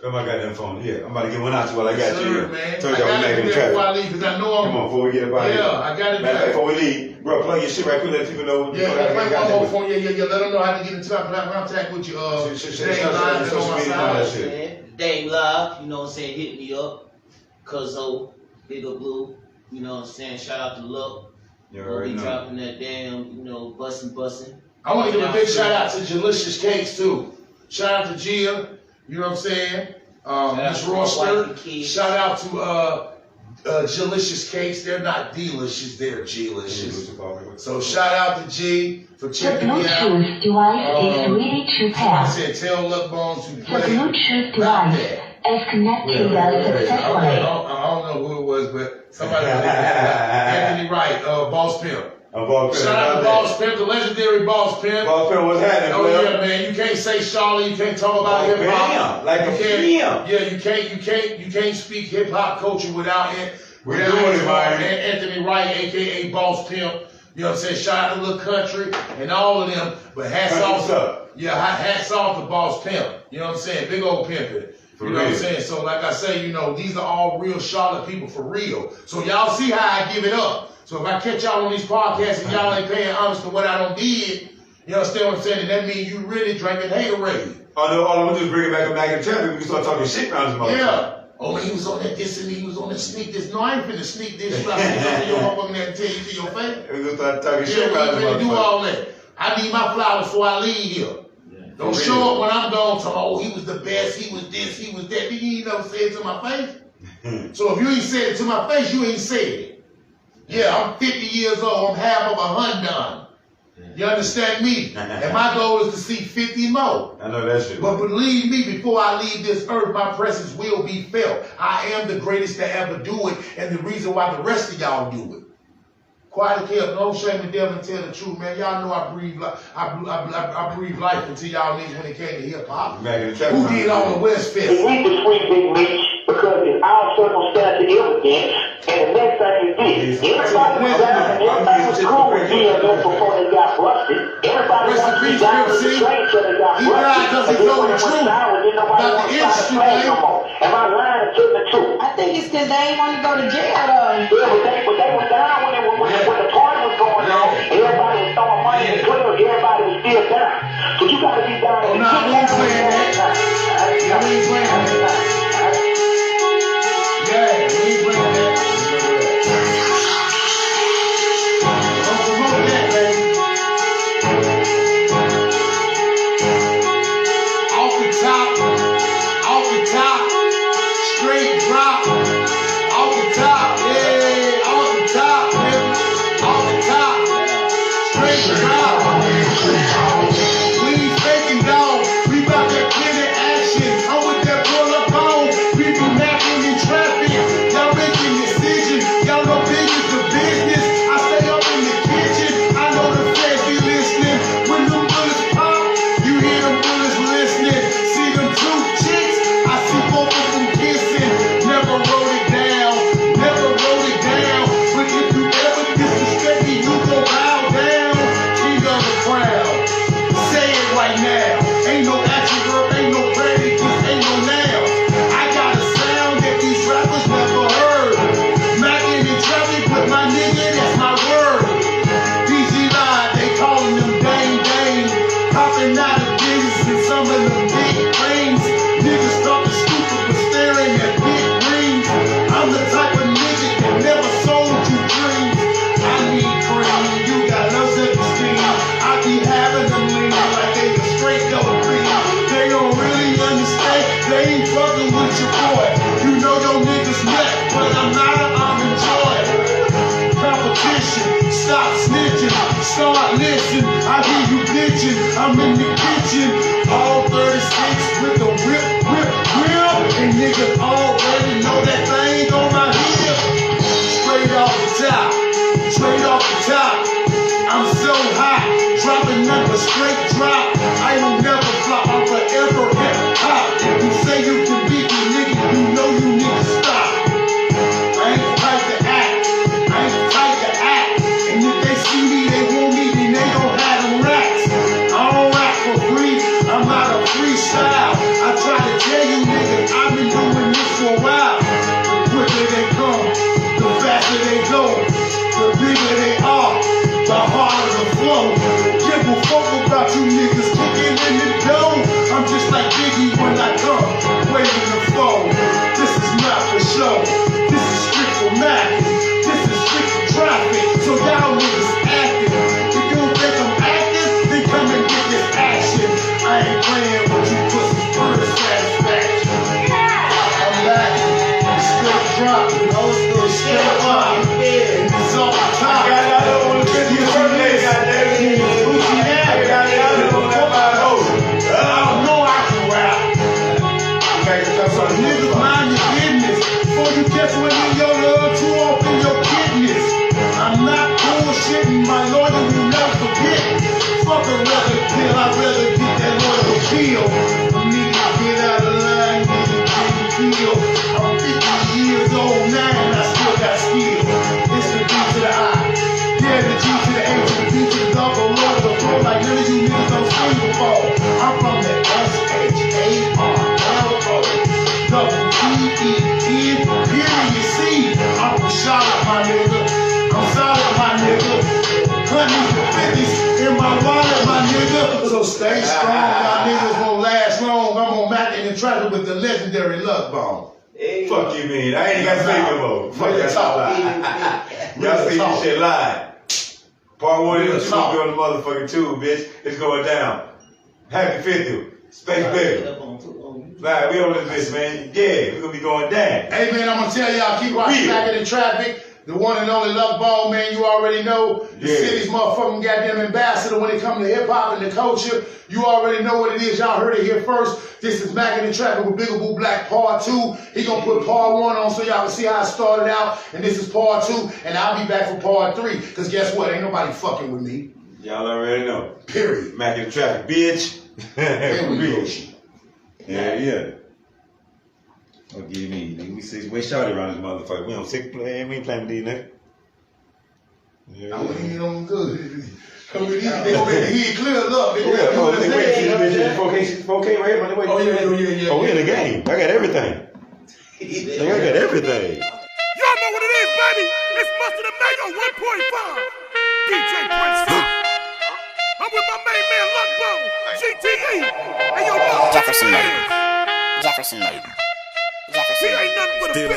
Oh my goddamn phone. Yeah, I'm about to get one out to while I got you. Man. Told y'all we making the traffic. Before I leave, because I know I'm. Come on, before we get up out of here. Yeah, I got it. Matter of fact, before we leave, bro, plug your shit right quick. Let people know. Yeah, play one more phone. Yeah. Let them know how to get in touch. Contact with you. Dame Live, you know what I'm saying? Hit me up. Cuzzo, Bigga Blue, you know what I'm saying? Shout out to Luck. We'll be dropping that damn, bussin'. I want to give a big shout out to Delicious Cakes too. Shout out to Gia. You know what I'm saying? Miss Roster. Shout out to Delicious Cakes. They're not delicious, they're G-licious. So shout out to G for The checking me out. Bluetooth device is ready to pair. I said tell Luck Bones to The play. Bluetooth device is connected successfully. I don't know who it was, but somebody Anthony Wright, Boss Pimp. Shout out to Boss Pimp, the legendary Boss Pimp. Boss Pimp, what's happening, Oh yeah, man. You can't say Charlie. You can't talk about hip hop. Like a film. Yeah, you can't speak hip hop culture without it. We're doing it, man. Anthony Wright, aka Boss Pimp. You know what I'm saying? Shout out to Little Country and all of them. But hats off. Yeah, hats off to Boss Pimp. You know what I'm saying? Big old pimpin'. You know what I'm saying? So like I say, these are all real Charlotte people for real. So y'all see how I give it up. So if I catch y'all on these podcasts and y'all ain't paying homage to what I done did, you understand what I'm saying? And that means you really drinking haterade. Oh no, all I'm gonna do is bring it back up Mckin-N-traffic. We can start talking shit around this motherfucker. Yeah. Oh, he was on that this and he was on that sneak this. No, I ain't finna sneak this. I ain't your motherfucking that and tell you to your face. We're gonna start talking shit Yeah, about we ain't finna do all that. I need my flowers before I leave here. Don't show up when I'm gone. Talking, oh, he was the best. He was this. He was that. You ain't never said it to my face. So if you ain't said it to my face, you ain't said it. Yeah, I'm 50 years old. I'm half of a Hundon. You understand me? And my goal is to see 50 more. I know that shit. But believe me, before I leave this earth, my presence will be felt. I am the greatest to ever do it, and the reason why the rest of y'all do it. Quiet as hell, no shame the devil and tell the truth, man. Y'all know I breathe life into y'all niggas when it came to hip hop. Who did on the West Fest? We need to sweep Big Meech because it's our circumstantial evidence. And the next thing is this. Everybody was down and everybody was cool with GMS before they got busted. Everybody wants to be down with the train till they got busted. He died because he told the truth about the industry, man. Am I lying or telling the truth? I think it's because they ain't want to go to jail, though. Yeah, but they were down when the party was going on. Everybody was throwing money in the club. Everybody was still down. So you got to be down. Oh, nah, we ain't playing that. Yeah, we ain't playing that. Yeah, we ain't playing that. Don't promote that, baby. Off the top, straight drop. Off the top, yeah, off the top, baby. Off the top, straight drop. We ain't faking, dog. We bout that clear action. I'm with that pull-up on. We be Mckin-N-traffic. Y'all making decisions. Y'all know big is the business. I stay up in the kitchen. I know the feds be listening. When them bullets pop, you hear them bullets listening. See them two chicks? I see both of them kissing. Never wrote it down. Never wrote it down. But if you ever disrespect me, you gon' bow down. King of the crowd. Say it right now. Ain't no action verb, ain't no predicate, ain't no noun. I got a sound that these rappers never heard. Mckin-N-traffic with my nigga, that's my word. DZ Live, they calling them dang. Popping out of business in some of them big rings. Niggas talking stupid but staring at big rings. I'm the type of nigga that never sold you dreams. I need cream, you got no self-esteem. I be having them lean like they a straight double cream. They don't really understand, they ain't fucking with your boy. You know your niggas nut, but I'm not a almond joy. Competition, stop snitching, start listening. I hear you bitching, I'm in the kitchen. All 36 with the whip. And niggas already know that thing on my hip. Straight off the top. I'm so hot, dropping nothing but straight drop. I will never flop, I'm forever hip hop. You say you can beat me, nigga, you know you need to stop. I ain't the type to act. And if they see me, they want me, then they gon' have them racks. I don't rap for free, I'm not a freestyle. I try to tell you niggas, I've been doing this for a while. The quicker they come, the faster they go, the bigger they are, the harder the flow. Give a fuck about you niggas kicking in the dough. I'm just like Biggie when I come, waving the phone. This is not for show, this is strict for Madden. This is strict for traffic, so y'all niggas acting. If you don't think I'm acting, then come and get this action. I ain't playing with you pussies for the satisfaction. I'm lacking, it's straight drop, it's straight drop, and it's all the time. I don't want to get you birthday, goddamn. Gucci hat, I don't know I can rap. So niggas mind your business before you catch one in your love too off in your kidneys. I'm not bullshitting, my lawyer will never forget. Fuck a record deal, I'd rather get that lawyer kill. Niggas get out of line, niggas kill. I'm 50 years old now and I still got skill. It's the D to the I, yeah, the G to the H, the B to the double, roll the floor like none of you niggas don't sing before. I'm from the SHARLO, double T-E-N, period C. I'm from Charlotte, my nigga. I'm solid, my nigga. 100s and 50s in my wallet, my nigga. So stay strong, y'all niggas won't last long. I'm on Mckin-N-traffic with the legendary Luck Bone. Hey. Fuck you, mean. I ain't got to say no more. Fuck that shit. Y'all see this shit live. Part 1 and 2 be on the motherfucking tube, bitch. It's going down. Happy 50th. Spaceo. Right, we on this bitch, man. Yeah, we gonna be going down. Hey, man, I'm gonna tell y'all, keep watching Mckin-N-traffic. The one and only Luck Bone, man, you already know. The city's motherfucking goddamn ambassador when it comes to hip-hop and the culture. You already know what it is. Y'all heard it here first. This is Mckin-N-traffic with Bigga Boo Black Part 2. He gonna put Part 1 on so y'all can see how it started out. And this is Part 2. And I'll be back for Part 3. Because guess what? Ain't nobody fucking with me. Y'all already know. Period. Mckin-N-traffic, bitch. Yeah. Oh, give me. We shot around this motherfucker. We on 6 play. We ain't playing with these niggas. Yeah. I ain't on good. They gonna make the heat clear up. They gonna Oh, they wait till you bitch 4K right here. Oh, yeah. Oh, we in the game. I got everything. I got everything. Y'all know what it is, baby. It's Mustard and Mayo 1.5. DJ Prince. I'm with my main man, Luck Bone, GTE. And yo, Jefferson Maiden. Jefferson Maiden. He ain't nothing but a